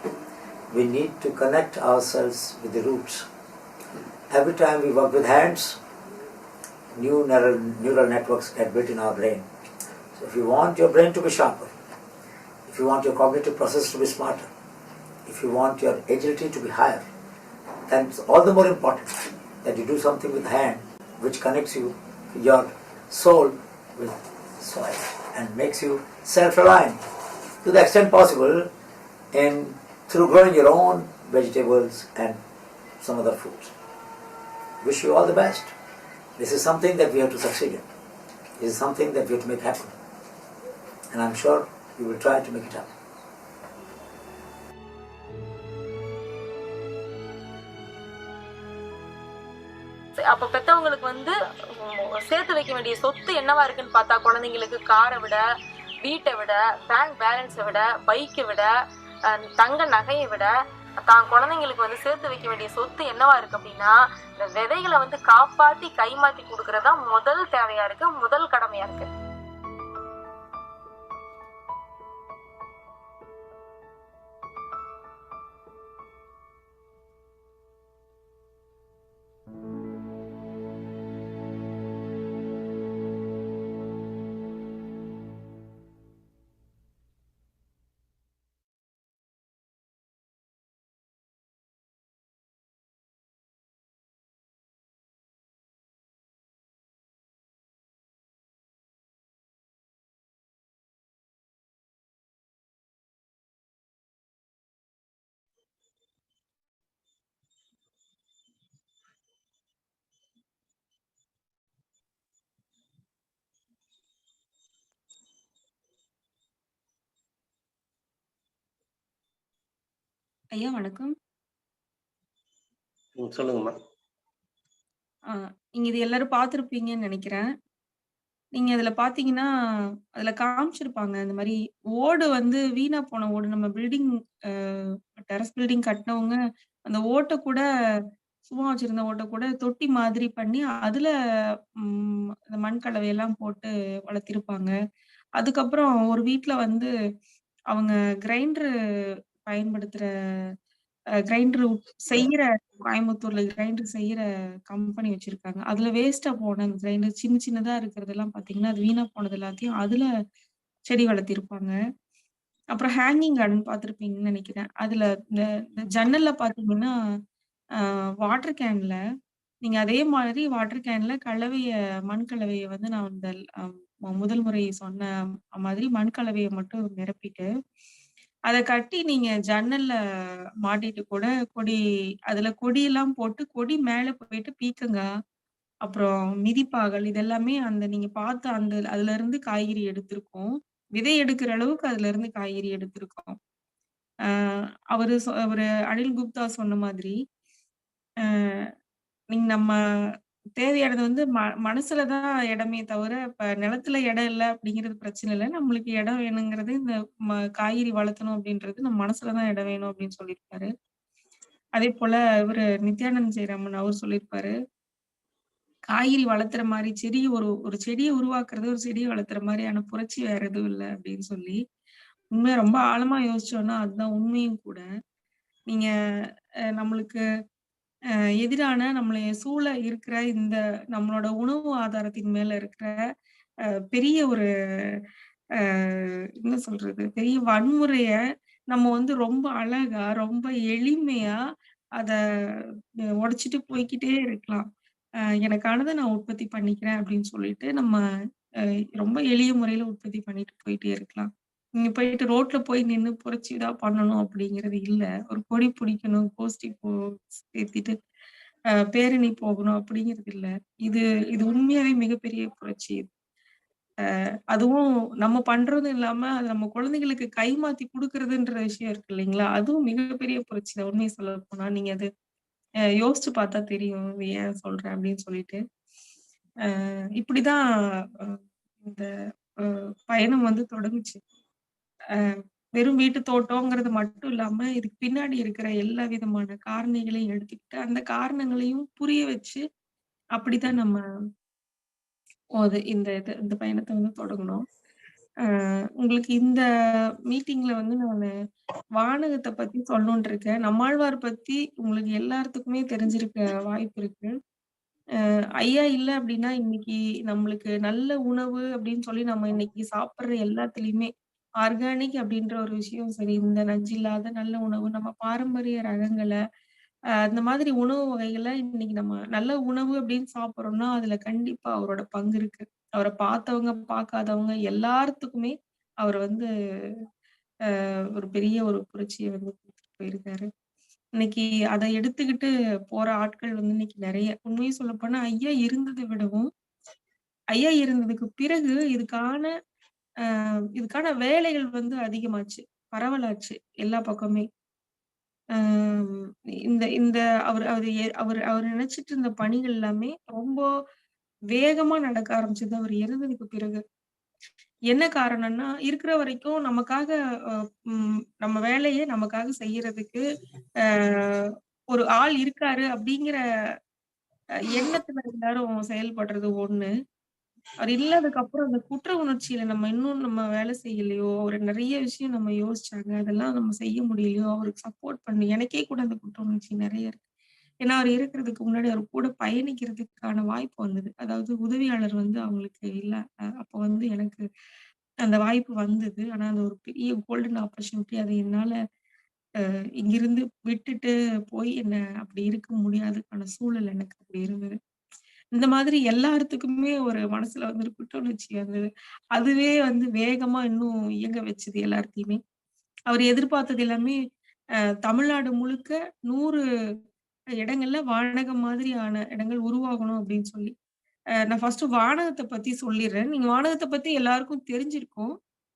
We need to connect ourselves with the roots. Every time we work with hands, new neural networks get built in our brain. So if you want your brain to be sharper, if you want your cognitive process to be smarter, if you want your agility to be higher, then it's all the more important that you do something with the hand which connects your soul with soil and makes you self-reliant to the extent possible through growing your own vegetables and some other foods. Wish you all the best. This is something that we have to succeed in. This is something that we have to make happen. And I'm sure we will try to make it happen. அப்ப பெத்தவங்களுக்கு வந்து சேர்த்து வைக்க வேண்டிய சொத்து என்னவா இருக்குன்னு பார்த்தா குழந்தைங்களுக்கு காரை விட, வீட்டை விட, பேங்க் பேலன்ஸை விட, பைக்கை விட, தங்க நகையை விட தான் குழந்தைங்களுக்கு வந்து சேர்த்து வைக்க வேண்டிய சொத்து என்னவா இருக்கு அப்படின்னா இந்த விதைகளை வந்து காப்பாத்தி கைமாத்தி கொடுக்கறதா முதல் தேவையா இருக்கு, முதல் கடமையா இருக்கு. ஐயா வணக்கம். சொல்லுங்கம்மா. ஆ நீங்க இது எல்லாரும் பார்த்திருப்பீங்கன்னு நெனைக்கிறேன். நீங்க அதுல பார்த்தீங்கன்னா, அதுல காமிச்சிருப்பாங்க. இந்த மாரி ஓடு வந்து வீணா போன ஓடு நம்ம பில்டிங் அ டெரஸ் பில்டிங் கட்டுனவங்க, அந்த ஓட்ட கூட சும்மா வச்சிருந்த ஓட்ட கூட தொட்டி மாதிரி பண்ணி, அதுல இந்த மண் கலவையெல்லாம் போட்டு வளர்த்திருப்பாங்க. அதுக்கப்புறம் ஒரு வீட்ல வந்து அவங்க கிரைண்டர் பயன்படுத்துற கிரைண்டர் செய்யற கோயம்புத்தூர்ல கிரைண்டர் செய்யற கம்பெனி வச்சிருக்காங்க. அதுல வேஸ்ட்டா போன அந்த கிரைண்டர் சின்ன சின்னதா இருக்கிறதெல்லாம் பார்த்தீங்கன்னா, அது வீணா போனது எல்லாத்தையும் அதுல செடி வளர்த்திருப்பாங்க. அப்புறம் ஹேங்கிங் கார்டன் பார்த்திருப்பீங்கன்னு நெனைக்கிறேன். அதுல இந்த இந்த ஜன்னல்ல பார்த்தீங்கன்னா, அ வாட்டர் கேன்ல நீங்க அதே மாதிரி வாட்டர் கேன்ல மண் கலவைய வந்து நான் இந்த முதல் முறை சொன்ன மாதிரி மண் கலவைய மட்டும் நிரப்பிட்டு, அத கட்டி நீங்க ஜன்னல்ல மாட்டிட்டு கூட கொடி அதுல கொடியெல்லாம் போட்டு கொடி மேல போயிட்டு பீக்கங்கா, அப்புறம் மிதிப்பாகல் இதெல்லாமே அந்த நீங்க பார்த்த அந்த அதுலருந்து காய்கறி எடுத்திருக்கோம். விதை எடுக்கிற அளவுக்கு அதுலருந்து காய்கறி எடுத்திருக்கோம். அ அவரு அனில் குப்தா சொன்ன மாதிரி, அ நீங்க நம்ம தேவையானது வந்து மனசுல தான் இடமே தவிர, இப்ப நிலத்துல இடம் இல்ல அப்படிங்கிறது பிரச்சனை இல்ல. நம்மளுக்கு இடம் வேணுங்கிறது இந்த காய்கறி வளர்த்தணும் அப்படின்றது நம்ம மனசுல தான் இடம் வேணும் அப்படின்னு சொல்லியிருப்பாரு. அதேபோல இவரு நித்யானந்த் ஜெயராமன் அவர் சொல்லியிருப்பாரு. காய்கறி வளர்த்துற மாரி ஒரு ஒரு செடிய உருவாக்குறது, ஒரு செடிய வளர்த்துற மாரியான புரட்சி வேற எதுவும் இல்ல அப்படின்னு சொல்லி, உண்மையா ரொம்ப ஆழமா யோசிச்சோம்னா அதுதான் உண்மையும் கூட. நீங்க நம்மளுக்கு எதிரான நம்மளைய சூழ இருக்கிற இந்த நம்மளோட உணவு ஆதாரத்தின் மேல இருக்கிற பெரிய ஒரு அ என்ன சொல்றது? பெரிய வன்முறைய நம்ம வந்து ரொம்ப அழகா, ரொம்ப எளிமையா அத உடைச்சுட்டு போய்க்கிட்டே இருக்கலாம். எனக்கானத நான் உற்பத்தி பண்ணிக்கிறேன் அப்படின்னு சொல்லிட்டு நம்ம அ ரொம்ப எளிய முறையில உற்பத்தி பண்ணிட்டு போயிட்டே இருக்கலாம். நீங்க போயிட்டு ரோட்ல போய் நின்னு புரட்சி தான் பண்ணணும் அப்படிங்கிறது இல்ல. ஒரு கொடி பிடிக்கணும், கோஷ்டி ஏத்திட்டு பேரணி போகணும் அப்படிங்கிறது இல்ல. இது இது உண்மையாவே மிகப்பெரிய புரட்சி. அதுவும் நம்ம பண்றதும் இல்லாம, அது நம்ம குழந்தைகளுக்கு கைமாத்தி குடுக்குறதுன்ற விஷயம் இருக்கு இல்லைங்களா? அதுவும் மிகப்பெரிய புரட்சி தான் உண்மைய சொல்லப்போனா. நீங்க அது யோசிச்சு பார்த்தா தெரியும். இது ஏன் சொல்றேன் அப்படின்னு சொல்லிட்டு. இப்படிதான் அ இந்த அ பயணம் வந்து தொடங்குச்சு. அ வெறும் வீட்டு தோட்டம்ங்கிறது மட்டும் இல்லாம, இதுக்கு பின்னாடி இருக்கிற எல்லா விதமான காரணிகளையும் எடுத்துக்கிட்டு, அந்த காரணங்களையும் புரிய வச்சு, அப்படித்தான் நம்ம இந்த பயணத்த வந்து தொடங்குனோம். உங்களுக்கு இந்த மீட்டிங்ல வந்து நானு வானகத்த பத்தி சொல்லணும்னு இருக்கேன். நம்மாழ்வார் பத்தி உங்களுக்கு எல்லாத்துக்குமே தெரிஞ்சிருக்க வாய்ப்பு இருக்கு. ஐயா இல்ல அப்டின்னா, இன்னைக்கு நம்மளுக்கு நல்ல உணவு அப்டின்னு சொல்லி நம்ம இன்னைக்கு சாப்பிடுற எல்லாத்துலயுமே, ஆர்கானிக் அப்டின்ற ஒரு விஷயம் சரி, இந்த நஞ்சில்லாத நல்ல உணவு, நம்ம பாரம்பரிய ரகங்கள, அந்த மாதிரி உணவு வகைகள இன்னைக்கு நம்ம நல்ல உணவு அப்டின்னு சாப்பிடுறோம்னா, அதுல கண்டிப்பா அவரோட பங்கு இருக்கு. அவர பார்த்தவங்க, பார்க்காதவங்க எல்லாத்துக்குமே அவர் வந்து ஒரு பெரிய ஒரு புரட்சிய வந்து குடுத்துட்டு போயிருக்காரு. இன்னைக்கு அத எடுத்துக்கிட்டு போற ஆட்கள் வந்து இன்னைக்கு நெறைய. உண்மைய சொல்லப்போனா ஐயா இருந்தத விடவும், ஐயா இருந்ததுக்கு பிறகு இதுக்கான வேலைகள் வந்து அதிகமாச்சு. பரவலாச்சு எல்லா பக்கமே. அம் இந்த இந்த அவரு அவரு எ அவரு அவரு நினைச்சிட்டு இருந்த பணிகள் எல்லாமே ரொம்ப வேகமா நடக்க ஆரம்பிச்சது அவர் இறந்ததுக்கு பிறகு. என்ன காரணம்னா, இருக்கிற வரைக்கும் நமக்காக அ ம் நம்ம வேலைய நமக்காக செய்யறதுக்கு, அ ஒரு ஆள் இருக்காரு அப்படிங்கிற எண்ணத்துல எல்லாரும் செயல்படுறது ஒண்ணு. அவர் இல்லாததுக்கு அப்புறம் அந்த குற்ற உணர்ச்சியில நம்ம இன்னும் நம்ம வேலை செய்யலையோ, ஒரு நெறைய விஷயம் நம்ம யோசிச்சாங்க. அதெல்லாம் நம்ம செய்ய முடியலையோ, அவருக்கு சப்போர்ட் பண்ணி எனக்கே கூட அந்த குற்ற உணர்ச்சி நெறைய இருக்கு. ஏன்னா, அவர் இருக்கிறதுக்கு முன்னாடி அவர் கூட பயணிக்கிறதுக்கான வாய்ப்பு வந்தது. அதாவது உதவியாளர் வந்து அவங்களுக்கு இல்ல. அப்போ வந்து எனக்கு அந்த வாய்ப்பு வந்தது. ஆனா, அது ஒரு பெரிய கோல்டன் ஆப்பர்ச்சுனிட்டி. அத என்னால இங்கிருந்து விட்டுட்டு போய் அப்படி இருக்க முடியாதுக்கான சூழல் எனக்கு அப்படி இருந்தது. இந்த மாதிரி எல்லாத்துக்குமே ஒரு மனசுல வந்து ஒரு குற்ற உணர்ச்சி வந்தது. அதுவே வந்து வேகமா இன்னும் இயங்க வச்சது எல்லாத்தையுமே. அவர் எதிர்பார்த்தது எல்லாமே அ தமிழ்நாடு முழுக்க 100 இடங்கள்ல வானகம் மாதிரியான இடங்கள் உருவாகணும் அப்படின்னு சொல்லி. நான் ஃபர்ஸ்ட்டு வானகத்த பத்தி சொல்லிர்றேன். நீங்க வானகத்த பத்தி எல்லாருக்கும் தெரிஞ்சிருக்கும்.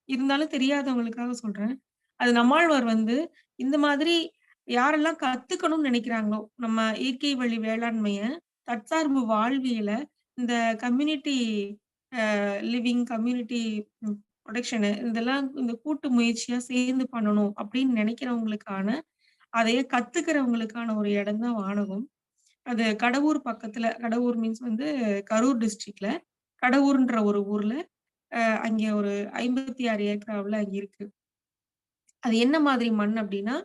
இருந்தாலும் தெரியாதவங்களுக்காக சொல்றேன். அது நம்மாழ்வார் வந்து இந்த மாதிரி யாரெல்லாம் கத்துக்கணும்னு நினைக்கிறாங்களோ, நம்ம இயற்கை வழி வேளாண்மைய, தற்சார்பு வாழ்வியல, இந்த கம்யூனிட்டி லிவிங், கம்யூனிட்டி ப்ரொடக்ஷனு இதெல்லாம் இந்த கூட்டு முயற்சியா சேர்ந்து பண்ணணும் அப்படின்னு நினைக்கிறவங்களுக்கான, அதையே கத்துக்கிறவங்களுக்கான ஒரு இடம் தான் வானகம். அது கடவூர் பக்கத்துல, கடவூர் மீன்ஸ் வந்து கரூர் டிஸ்ட்ரிக்ட்ல, கடவூர்ன்ற ஒரு ஊர்ல, அங்கே ஒரு 56 ஏக்கராவுல அங்க இருக்கு. அது என்ன மாதிரி மண் அப்டின்னா,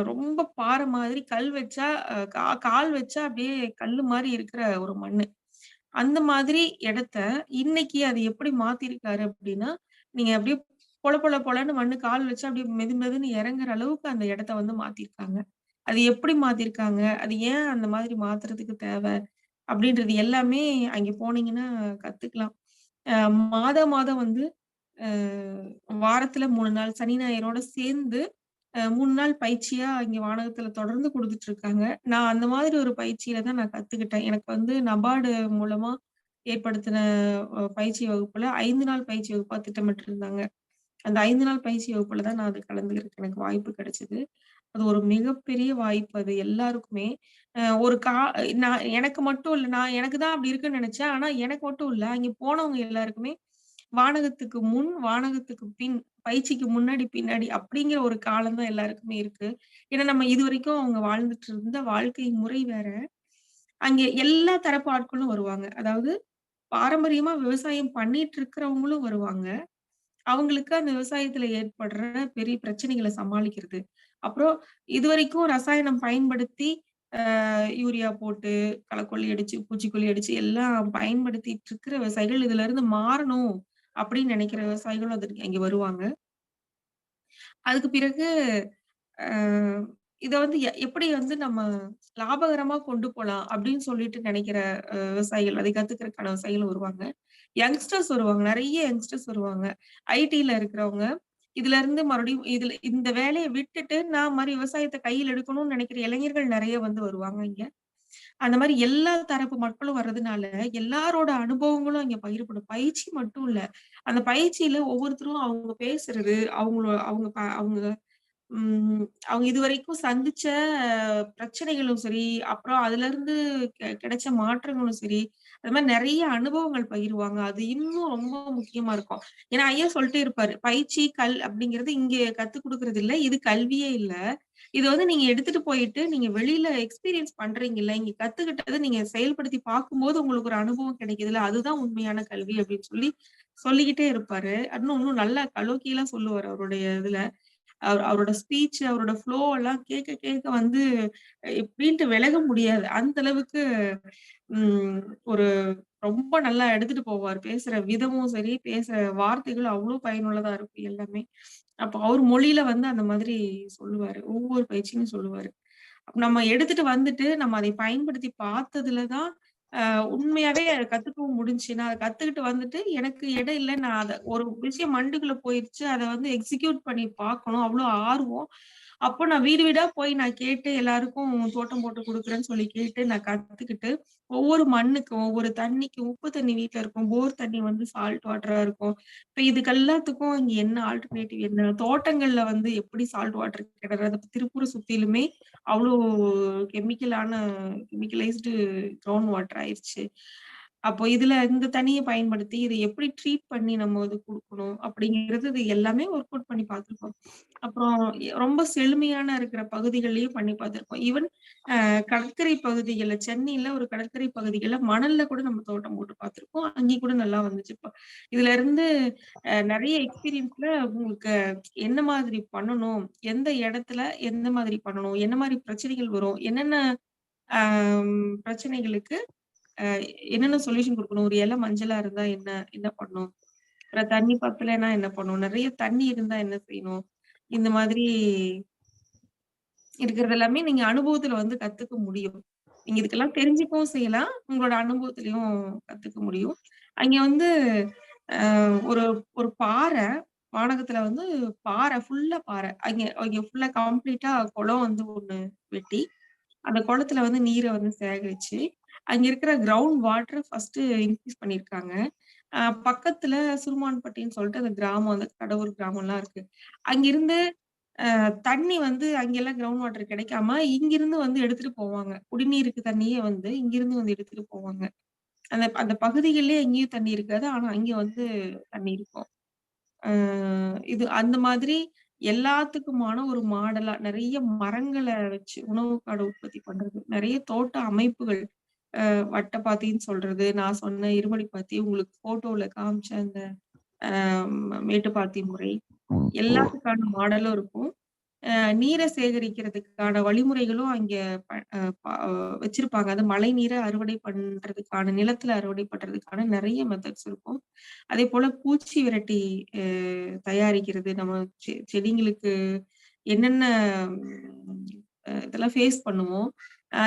ரொம்ப பாறை மாதிரி கல் வச்சா கால் வச்சா அப்படியே கல்லு மாரி இருக்கிற ஒரு மண்ணு. அந்த மாதிரி இடத்த இன்னைக்கு அது எப்படி மாத்திருக்காரு அப்டின்னா, நீங்க அப்படியே பொல பொல பொலன்னு மண்ணு கால் வச்சா அப்படியே மெது மெதுன்னு இறங்குற அளவுக்கு அந்த இடத்த வந்து மாத்திருக்காங்க. அது எப்படி மாத்திருக்காங்க? அது ஏன் அந்த மாதிரி மாத்துறதுக்கு தேவை? அப்படின்றது எல்லாமே அங்கே போனீங்கன்னா கத்துக்கலாம். அ மாதம் மாதம் வந்து அ வாரத்துல 3 நாள் சனி, ஞாயிறோட சேர்ந்து 3 நாள் பயிற்சியா இங்க வானகத்துல தொடர்ந்து குடுத்துட்டு இருக்காங்க. நான் அந்த மாதிரி ஒரு பயிற்சியில தான் நான் கத்துக்கிட்டேன். எனக்கு வந்து நபார்டு மூலமா ஏற்படுத்தின பயிற்சி வகுப்புல 5 நாள் பயிற்சி வகுப்பா திட்டமிட்டிருந்தாங்க. அந்த 5 நாள் பயிற்சி வகுப்புல தான் நான் அது கலந்துக்கிறதுக்கு எனக்கு வாய்ப்பு கிடைச்சது. அது ஒரு மிகப்பெரிய வாய்ப்பு அது எல்லாருக்குமே. ஒரு நான் எனக்கு மட்டும் இல்ல. நான் எனக்கு தான் அப்படி இருக்குன்னு நெனச்சேன். ஆனா எனக்கு மட்டும் இல்ல. அங்க போனவங்க எல்லாருக்குமே வானகத்துக்கு முன், வானகத்துக்கு பின், பயிற்சிக்கு முன்னாடி, பின்னாடி அப்படிங்கிற ஒரு காலம் தான் எல்லாருக்குமே இருக்கு. ஏன்னா நம்ம இதுவரைக்கும் அவங்க வாழ்ந்துட்டு இருந்த வாழ்க்கை முறை வேற. அங்கே எல்லா தரப்பு ஆட்களும் வருவாங்க. அதாவது பாரம்பரியமா விவசாயம் பண்ணிட்டு இருக்கிறவங்களும் வருவாங்க. அவங்களுக்கு அந்த விவசாயத்துல ஏற்படுற பெரிய பிரச்சனைகள சமாளிக்கிறது. அப்புறம் இதுவரைக்கும் ரசாயனம் பயன்படுத்தி யூரியா போட்டு, களக்கொல்லி அடிச்சு, பூச்சிக்கொல்லி அடிச்சு எல்லாம் பயன்படுத்திட்டு இருக்கிற விவசாயிகள் இதுல இருந்து மாறணும் அப்படின்னு நினைக்கிற விவசாயிகளும் அதற்கு அங்க வருவாங்க. அதுக்கு பிறகு அ இத வந்து எப்படி வந்து நம்ம லாபகரமா கொண்டு போலாம் அப்படின்னு சொல்லிட்டு நினைக்கிற விவசாயிகள், அதை கத்துக்கிறதுக்கான விவசாயிகளும் வருவாங்க. யங்ஸ்டர்ஸ் வருவாங்க. நெறைய யங்ஸ்டர்ஸ் வருவாங்க. ஐடில இருக்கிறவங்க. இதுல இருந்து மறுபடியும் இந்த வேலைய விட்டுட்டு நான் மாரி விவசாயத்த கையில எடுக்கணும்னு நினைக்கிற இளைஞர்கள் நெறைய வந்து வருவாங்க இங்க. அந்த மாரி எல்லா தரப்பு மக்களும் வர்றதுனால, எல்லாரோட அனுபவங்களும் அங்க பகிரப்படும். பயிற்சி மட்டும் இல்ல. அந்த பயிற்சியில ஒவ்வொருத்தரும் அவங்க பேசுறது, அவங்க அவங்க அவங்க இதுவரைக்கும் சந்திச்ச பிரச்சனைகளும் சரி, அப்புறம் அதுலருந்து கிடைச்ச மாற்றங்களும் சரி, அது மாரி நெறைய அனுபவங்கள் பகிருவாங்க. அது இன்னும் ரொம்ப முக்கியமா இருக்கும். ஏன்னா ஐயா சொல்ட்டே இருப்பாரு. பயிற்சி, அப்படிங்கிறது இங்க கத்துக் குடுக்குறது இல்ல. இது கல்வியே இல்ல. இது வந்து நீங்க எடுத்துட்டு போயிட்டு, நீங்க வெளியில எக்ஸ்பீரியன்ஸ் பண்றீங்கல்ல, இங்க கத்துக்கிட்டத நீங்க செயல்படுத்தி பார்க்கும்போது உங்களுக்கு ஒரு அனுபவம் கிடைக்குதுல்ல, அதுதான் உண்மையான கல்வி அப்படின்னு சொல்லிக்கிட்டே இருப்பாரு. இன்னும் நல்லா கலோக்கியலா சொல்லுவாரு அவருடைய இதுல. அவரோட ஸ்பீச், அவரோட ஃப்ளோ எல்லாம் கேட்க கேட்க வந்து எப்படின்ட்டு விலக முடியாது. அந்த அளவுக்கு ம் ஒரு ரொம்ப நல்லா எடுத்துட்டு போவாரு. பேசுற விதமும் சரி, பேசுற வார்த்தைகளும் அவ்ளோ பயனுள்ளதா இருக்கும் எல்லாமே. அப்ப அவர் மொழியில வந்து அந்த மாதிரி சொல்லுவாரு. ஒவ்வொரு பயிற்சியும் சொல்லுவாரு. அப்ப நம்ம எடுத்துட்டு வந்துட்டு, நம்ம அதை பயன்படுத்தி பார்த்ததுல தான் உண்மையாவே அத கத்துக்கவும் முடிஞ்சுச்சு. நான் அத கத்துக்கிட்டு வந்துட்டு, எனக்கு இடம் இல்ல. நான் அத ஒரு விஷயம் மண்டைக்குள்ள போயிருச்சு. அத வந்து எக்ஸிக்யூட் பண்ணி பார்க்கணும். அவ்ளோ ஆர்வம். அப்போ நான் வீடு வீடா போய் நான் கேட்டு எல்லாருக்கும் தோட்டம் போட்டு குடுக்குறேன்னு சொல்லி கேட்டு நான் கத்துக்கிட்டு, ஒவ்வொரு மண்ணுக்கும், ஒவ்வொரு தண்ணிக்கும் உப்பு தண்ணி வீட்ல இருக்கும். போர் தண்ணி வந்து சால்ட் வாட்டரா இருக்கும். இப்ப இதுக்கு எல்லாத்துக்கும் இங்க என்ன ஆல்டர்னேட்டிவ் என்ன? தோட்டங்கள்ல வந்து எப்படி சால்ட் வாட்டர் கிணறு திருப்பூர சுத்திலுமே அவ்ளோ கெமிக்கலான கெமிக்கலைஸ்டு கிரவுண்ட் வாட்டர் ஆயிருச்சு. அப்போ இதுல இந்த தண்ணிய பயன்படுத்தி இத எப்படி ட்ரீட் பண்ணி நம்ம இது குடுக்கணும் அப்படிங்கிறது இது எல்லாமே ஒர்க் அவுட் பண்ணி பார்த்துருக்கோம். அப்புறம் ரொம்ப செழுமையான இருக்கிற பகுதிகள்லயும் பண்ணி பார்த்துருக்கோம். ஈவன் கடற்கரை பகுதிகள்ல சென்னையில ஒரு கடற்கரை பகுதிகள்ல மணல்ல கூட நம்ம தோட்டம் போட்டு பார்த்துருக்கோம். அங்கேயும் கூட நல்லா வந்துச்சு. இப்போ இதுல இருந்து நெறைய எக்ஸ்பீரியன்ஸ்ல உங்களுக்கு என்ன மாதிரி பண்ணணும்? எந்த இடத்துல எந்த மாதிரி பண்ணணும்? என்ன மாரி பிரச்சனைகள் வரும்? என்னென்ன பிரச்சனைகளுக்கு அ என்னென்ன சொல்யூஷன் குடுக்கணும்? ஒரு இலை மஞ்சளா இருந்தா என்ன என்ன பண்ணணும்? அப்புறம் தண்ணி பத்தலைன்னா என்ன பண்ணணும்? நெறைய தண்ணி இருந்தா என்ன செய்யணும்? இந்த மாதிரி இருக்கிறது எல்லாமே நீங்க அனுபவத்துல வந்து கத்துக்க முடியும். நீங்க இதுக்கெல்லாம் தெரிஞ்சுக்கவும் செய்யலாம். உங்களோட அனுபவத்திலயும் கத்துக்க முடியும். அங்க வந்து ஒரு ஒரு பாறை, வானகத்துல வந்து பாறை ஃபுல்லா பாறை. அங்க அங்க ஃபுல்லா கம்ப்ளீட்டா குளம் வந்து ஒண்ணு வெட்டி, அந்த குளத்துல வந்து நீர வந்து சேகரிச்சு, அங்க இருக்கிற கிரவுண்ட் வாட்டர ஃபர்ஸ்ட்டு இன்க்ரீஸ் பண்ணியிருக்காங்க. பக்கத்துல சுருமான்பட்டின்னு சொல்லிட்டு அந்த கிராமம், அந்த கடவூர் கிராமம்லாம் இருக்கு. அங்கிருந்து தண்ணி வந்து அங்கெல்லாம் கிரவுண்ட் வாட்டர் கிடைக்காம இங்கிருந்து வந்து எடுத்துட்டு போவாங்க. குடிநீருக்கு தண்ணியே வந்து இங்கிருந்து வந்து எடுத்துட்டு போவாங்க. அந்த அந்த பகுதிகள்லயே எங்கேயும் தண்ணி இருக்காது. ஆனா அங்க வந்து தண்ணி இருக்கும். இது அந்த மாதிரி எல்லாத்துக்குமான ஒரு மாடலா நெறைய மரங்கள வச்சு உணவு காடு உற்பத்தி பண்றது. நெறைய தோட்ட அமைப்புகள். வட்டப்பாத்தின்னு சொல்றது. நான் சொன்ன இருமடிப்பாத்தி, உங்களுக்கு ஃபோட்டோல காமிச்ச அந்த மேட்டுப்பாத்தி முறை. எல்லாத்துக்கான மாடலும் இருக்கும். நீரை சேகரிக்கிறதுக்கான வழிமுறைகளும் அங்க ப அ ப வச்சிருப்பாங்க. அது மழை நீரை அறுவடை பண்றதுக்கான, நிலத்துல அறுவடை பண்றதுக்கான நெறைய மெத்தட்ஸ் இருக்கும். அதேபோல பூச்சி விரட்டி அ தயாரிக்கிறது. நம்ம செடிங்களுக்கு என்னென்ன இதெல்லாம் ஃபேஸ் பண்ணுவோம்.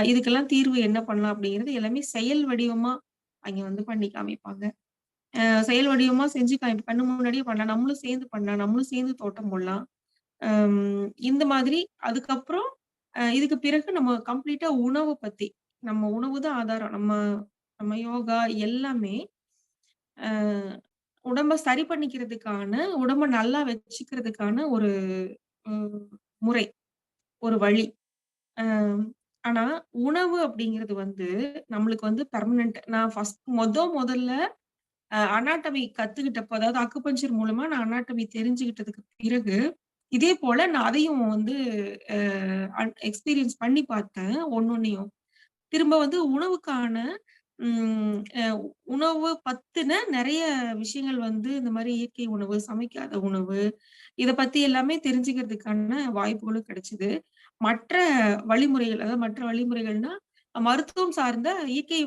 இதுக்கெல்லாம் தீர்வு என்ன பண்ணலாம் அப்படிங்கிறது எல்லாமே செயல் வடிவமா அங்க வந்து பண்ணி காமிப்பாங்க. செயல் வடிவமா செஞ்சு கண்ணு முன்னாடியே பண்ணலாம். நம்மளும் சேர்ந்து பண்ணலாம். நம்மளும் சேர்ந்து தோட்டம் போடலாம். இந்த மாதிரி அதுக்கப்புறம் இதுக்கு பிறகு நம்ம கம்ப்ளீட்டா உணவ பத்தி. நம்ம உணவு தான் ஆதாரம். நம்ம நம்ம யோகா எல்லாமே அ உடம்ப சரி பண்ணிக்கிறதுக்கான, உடம்ப நல்லா வச்சுக்கிறதுக்கான ஒரு ம் முறை, ஒரு வழி. அ ஆனா உணவு அப்படிங்கிறது வந்து நம்மளுக்கு வந்து பெர்மனன்ட். நான் முதல்ல அனாட்டமி கத்துக்கிட்டப்போ, அதாவது அக்குபஞ்சர் மூலமா நான் அனாட்டமி தெரிஞ்சுக்கிட்டதுக்கு பிறகு, இதே போல நான் அதையும் வந்து எக்ஸ்பீரியன்ஸ் பண்ணி பார்த்தேன் ஒண்ணொண்ணையும். திரும்ப வந்து உணவுக்கான ம் அ உணவு பத்தின நெறைய விஷயங்கள் வந்து இந்த மாரி இயற்கை உணவு, சமைக்காத உணவு, இத பத்தி எல்லாமே தெரிஞ்சுக்கிறதுக்கான வாய்ப்புகளும் கிடைச்சது. மற்ற வழிமுறைகள், அதாவது மற்ற வழிமுறைகள்னா, மருத்துவம் சார்ந்த இயற்கை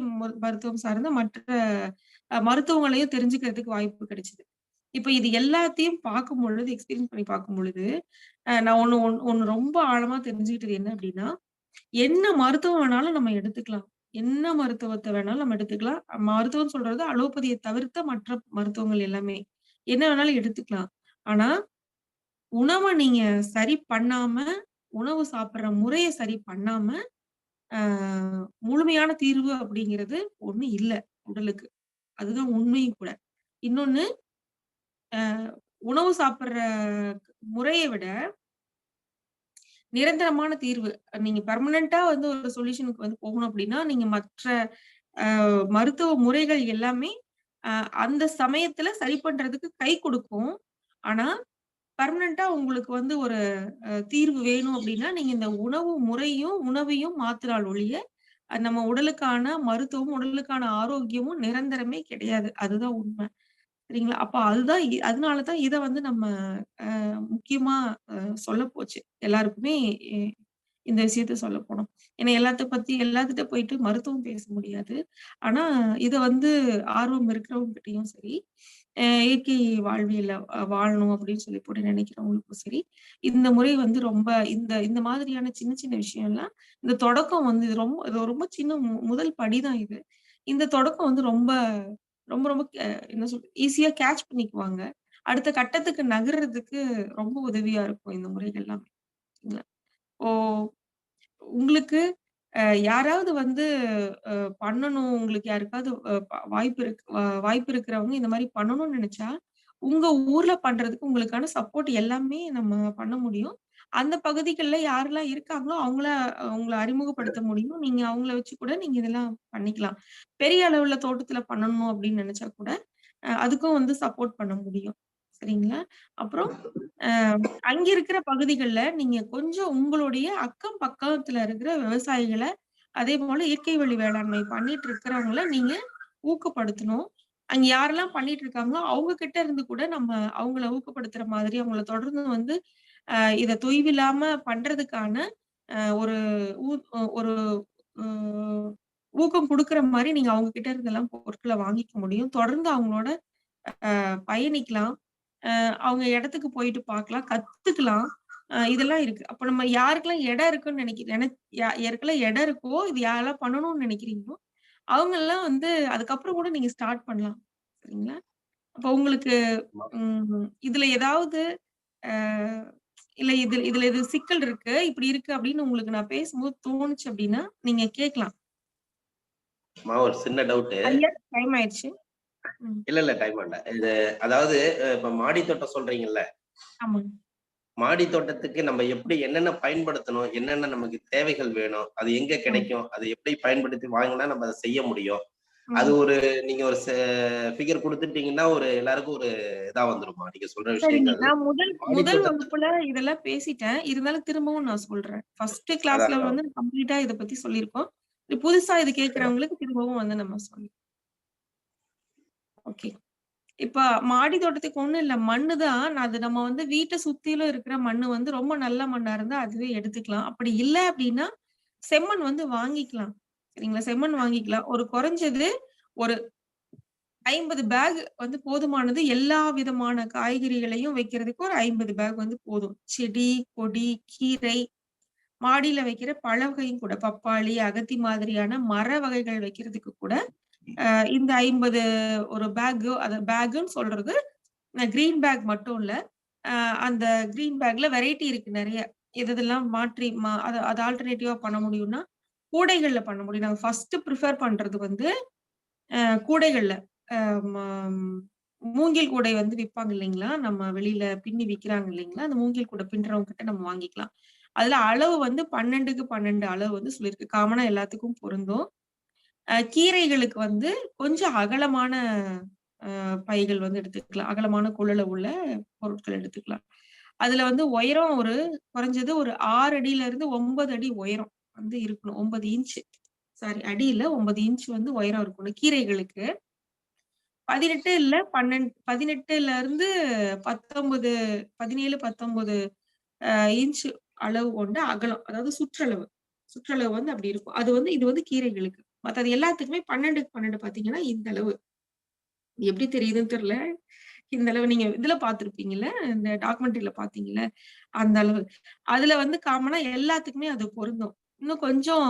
மருத்துவம் சார்ந்த மற்ற மருத்துவங்களையும் தெரிஞ்சுக்கிறதுக்கு வாய்ப்பு கிடைச்சது. இப்ப இது எல்லாத்தையும் பார்க்கும்பொழுது, எக்ஸ்பீரியன்ஸ் பண்ணி பார்க்கும்பொழுது, நான் ஒண்ணு ரொம்ப ஆழமா தெரிஞ்சுக்கிட்டது என்ன அப்டின்னா, என்ன மருத்துவம் வேணாலும் நம்ம எடுத்துக்கலாம். என்ன மருத்துவத்த வேணாலும் நம்ம எடுத்துக்கலாம். மருத்துவம் சொல்றது அலோபதிய தவிர்த்த மற்ற மருத்துவங்கள் எல்லாமே. என்ன வேணாலும் எடுத்துக்கலாம். ஆனா, உணவ நீங்க சரி பண்ணாம, உணவு சாப்பிடுற முறைய சரி பண்ணாம, அ முழுமையான தீர்வு அப்படிங்கிறது ஒண்ணு இல்ல உடலுக்கு. அதுதான் உண்மையும் கூட. இன்னொன்னு உணவு சாப்பிடுற முறைய விட நிரந்தரமான தீர்வு. நீங்க பெர்மனன்ட்டா வந்து ஒரு சொல்யூஷனுக்கு வந்து போகணும் அப்படின்னா, நீங்க மற்ற மருத்துவ முறைகள் எல்லாமே அ அந்த சமயத்துல சரி பண்றதுக்கு கை குடுக்கும். ஆனா, பெர்மனன்ட்டா உங்களுக்கு வந்து ஒரு தீர்வு வேணும் அப்படின்னா, நீங்க இந்த உணவு முறையும், உணவையும் மாத்துனால் ஒழிய, நம்ம உடலுக்கான மருத்துவமும், உடலுக்கான ஆரோக்கியமும் நிரந்தரமே கிடையாது. அதுதான் உண்மை. சரிங்களா? அப்ப அதுதான் அதனால தான் இத வந்து நம்ம முக்கியமா சொல்லப் போச்சு. எல்லாருக்குமே எ இந்த விஷயத்த சொல்லப்போனோம். ஏன்னா எல்லாத்துட்ட போயிட்டு மருத்துவம் பேச முடியாது. ஆனா, இத வந்து ஆர்வம் இருக்கிறவங்ககிட்டயும் சரி, இயற்கை வாழ்வியல்ல வாழணும் அப்படின்னு சொல்லி போட்டு நினைக்கிறவங்களுக்கும் சரி, இந்த முறை வந்து ரொம்ப இந்த இந்த மாதிரியான சின்ன சின்ன விஷயம்லாம் இந்த தொடக்கம் வந்து இது ரொம்ப சின்ன முதல் படி தான் இது. இந்த தொடக்கம் வந்து ரொம்ப ரொம்ப ரொம்ப என்ன சொல்றது? ஈஸியா கேட்ச் பண்ணிக்குவாங்க. அடுத்த கட்டத்துக்கு நகர்றதுக்கு ரொம்ப உதவியா இருக்கும் இந்த முறைகள்லாம். சரிங்களா? இப்போ உங்களுக்கு யாராவது வந்து அ பண்ணணும், உங்களுக்கு யாருக்காவது அ ப வாய்ப்பு இருக்கு வாய்ப்பு இருக்கிறவங்க இந்த மாரி பண்ணணும்னு நெனச்சா, உங்க ஊர்ல பண்றதுக்கு உங்களுக்கான சப்போர்ட் எல்லாமே நம்ம பண்ண முடியும். அந்த பகுதிகள்ல யாரெல்லாம் இருக்காங்களோ, உங்கள அறிமுகப்படுத்த முடியும். நீங்க அவங்கள வச்சு கூட நீங்க இதெல்லாம் பண்ணிக்கலாம். பெரிய அளவுல தோட்டத்துல பண்ணணும் அப்படின்னு நெனச்சா கூட, அதுக்கும் வந்து சப்போர்ட் பண்ண முடியும். சரிங்களா? அப்புறம் அ அங்க இருக்கிற பகுதிகள்ல நீங்க கொஞ்சம் உங்களுடைய அக்கம் பக்கத்துல இருக்கிற விவசாயிகள, அதேபோல இயற்கை வழி வேளாண்மை பண்ணிட்டு இருக்கிறவங்கள நீங்க ஊக்கப்படுத்தணும். அங்க யாரெல்லாம் பண்ணிட்டு இருக்காங்களோ, அவங்க கிட்ட இருந்து கூட நம்ம அவங்கள ஊக்கப்படுத்துற மாதிரி, அவங்கள தொடர்ந்து வந்து இத தொய்வில்லாம பண்றதுக்கான ஒரு ஊ ஒரு அ ஊக்கம் குடுக்குற மாரி நீங்க அவங்க கிட்ட இருந்தெல்லாம் பொருட்கள வாங்கிக்க முடியும். தொடர்ந்து அவங்களோட பயணிக்கலாம். அவங்க இடத்துக்கு போயிட்டு பார்க்கலாம், கத்துக்கலாம். இதெல்லாம் இருக்கு. அப்ப நம்ம யாருக்கெல்லாம் இடம் இருக்குன்னு யாருக்கெல்லாம் இடம் இருக்கோ, இது யாரெல்லாம் பண்ணணும்னு நினைக்கிறீங்களோ, அவங்கலாம் வந்து அதுக்கப்புறம் கூட நீங்க ஸ்டார்ட் பண்ணலாம். சரிங்களா? அப்ப உங்களுக்கு இதுல ஏதாவது அ இல்ல இதுல இது சிக்கல் இருக்கு, இப்படி இருக்கு அப்படின்னு உங்களுக்கு நான் பேசும்போது தோணுச்சு அப்படின்னா, நீங்க கேட்கலாம். ஒரு சின்ன டவுட்டு. ஐயா டைம் ஆயிடுச்சு. இல்ல டைம் இல்ல. இது அதாவது இப்ப மாடி தோட்டம் சொல்றீங்கல்ல? ஆமாங்க. மாடி தோட்டத்துக்கு நம்ம எப்படி என்னென்ன பயன்படுத்தணும், என்னென்ன நமக்கு தேவைகள் வேணும், அது எங்க கிடைக்கும், அதை எப்படி பயன்படுத்தி வாங்கினா நம்ம அதை செய்ய முடியும். அது ஒரு நீங்க ஒரு ஃபிகர் கொடுத்துட்டீங்கன்னா ஒரு எல்லாருக்கும் ஒரு இதா வந்துருமா நீங்க சொல்ற சரிங்க. விஷயங்கள். நான் முதல் மாடி முதல் தோட்டத்துக்கு வகுப்புல இதெல்லாம் பேசிட்டேன். இருந்தாலும் திரும்பவும் நான் சொல்றேன். ஃபர்ஸ்ட் கிளாஸ்ல அதான் வந்து கம்ப்ளீட்டா இத பத்தி சொல்லியிருக்கோம். புதுசா இது கேட்கிறவங்களுக்கு திரும்பவும் வந்து நம்ம சொல்லலாம். ஓகே. இப்ப மாடி தோட்டத்துக்கு ஒண்ணும் இல்ல. மண்ணு தான். அது நம்ம வந்து வீட்ட சுத்திலும் இருக்கிற மண்ணு வந்து ரொம்ப நல்ல மண்ணா இருந்தா அதுவே எடுத்துக்கலாம். அப்படி இல்ல அப்படின்னா, செம்மண் வந்து வாங்கிக்கலாம். சரிங்களா? செம்மண் வாங்கிக்கலாம். ஒரு குறைஞ்சது ஒரு 50 பேக் வந்து போதுமானது. எல்லா விதமான காய்கறிகளையும் வைக்கிறதுக்கு ஒரு 50 பேக் வந்து போதும். செடி, கொடி, கீரை, மாடியில வைக்கிற பழ வகையும் கூட. பப்பாளி, அகத்தி மாதிரியான மர வகைகள் வைக்கிறதுக்கு கூட இந்த 50 ஒரு பேக் அத பேக்குன்னு சொல்றது கிரீன் பேக் மட்டும் இல்ல. அந்த கிரீன் பேக்ல வெரைட்டி இருக்கு நெறைய. எதெல்லாம் மாற்றி அத ஆல்டர்னேட்டிவா பண்ண முடியும்னா, கூடைகள்ல பண்ண முடியும். நாங்க ஃபர்ஸ்ட் பிரிஃபர் பண்றது வந்து கூடைகள்ல. அ ம மூங்கில் கூடை வந்து விப்பாங்க இல்லைங்களா? நம்ம வெளியில பின்னி விக்கிறாங்க இல்லைங்களா? அந்த மூங்கில் கூடை பின்றவங்க கிட்ட நம்ம வாங்கிக்கலாம். அதுல அளவு வந்து 12க்கு 12 அளவு வந்து சொல்லியிருக்கு. காமனா எல்லாத்துக்கும் பொருந்தும். கீரைகளுக்கு வந்து கொஞ்சம் அகலமான பைகள் வந்து எடுத்துக்கலாம். அகலமான குழல உள்ள பொருட்கள் எடுத்துக்கலாம். அதுல வந்து உயரம் ஒரு குறைஞ்சது ஒரு 6 அடியில இருந்து 9 அடி உயரம் வந்து இருக்கணும். 9 இன்ச் சாரி அடி இல்ல 9 இன்ச் வந்து உயரம் இருக்கணும். கீரைகளுக்கு 18 இல்ல 18ல இருந்து 19 17, 19 இன்ச் அளவு கொண்ட அகலம். அதாவது சுற்றளவு. சுற்றளவு வந்து அப்படி இருக்கும். அது வந்து இது வந்து கீரைகளுக்கு. மத்தது எல்லாத்துக்குமே 12க்கு 12 பார்த்தீங்கன்னா, இந்த அளவு. எப்படி தெரியுதுன்னு தெரியல. இந்த அளவு நீங்க இதுல பார்த்திருப்பீங்கல்ல, இந்த டாக்குமெண்ட்ரில பார்த்தீங்கல்ல, அந்த அளவு. அதுல வந்து காமனா எல்லாத்துக்குமே அது பொருந்தும். இன்னும் கொஞ்சம்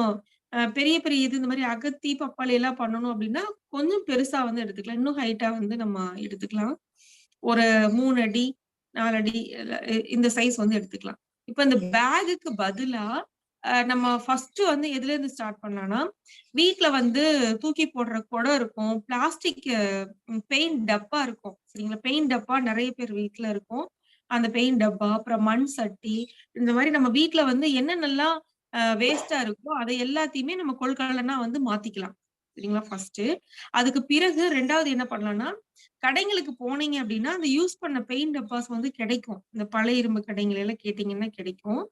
பெரிய பெரிய இது இந்த மாரி அகத்தி, பப்பாளி எல்லாம் பண்ணணும் அப்படின்னா, கொஞ்சம் பெருசா வந்து எடுத்துக்கலாம். இன்னும் ஹைட்டா வந்து நம்ம எடுத்துக்கலாம். ஒரு 3 அடி, 4 அடி இந்த சைஸ் வந்து எடுத்துக்கலாம். இப்ப இந்த பேக்குக்கு பதிலா நம்ம ஃபர்ஸ்ட் வந்து எதுலேருந்து ஸ்டார்ட் பண்ணலாம்னா, வீட்ல வந்து தூக்கி போடுற குடம் இருக்கும். பிளாஸ்டிக் பெயிண்ட் டப்பா இருக்கும். சரிங்களா? பெயிண்ட் டப்பா நெறைய பேர் வீட்ல இருக்கும். அந்த பெயிண்ட் டப்பா, அப்புறம் மண் சட்டி, இந்த மாரி நம்ம வீட்ல வந்து என்னென்னலாம் வேஸ்ட்டா இருக்கோ, அத எல்லாத்தையுமே நம்ம கொள்கலனா வந்து மாத்திக்கலாம். சரிங்களா? ஃபர்ஸ்ட்டு. அதுக்கு பிறகு 2வது என்ன பண்ணலாம்னா, கடைங்களுக்கு போனீங்க அப்டின்னா, அந்த யூஸ் பண்ண பெயிண்ட் டப்பாஸ் வந்து கிடைக்கும். இந்த பழைய இரும்பு கடைங்கள்ல எல்லாம் கேட்டீங்கன்னா கிடைக்கும்.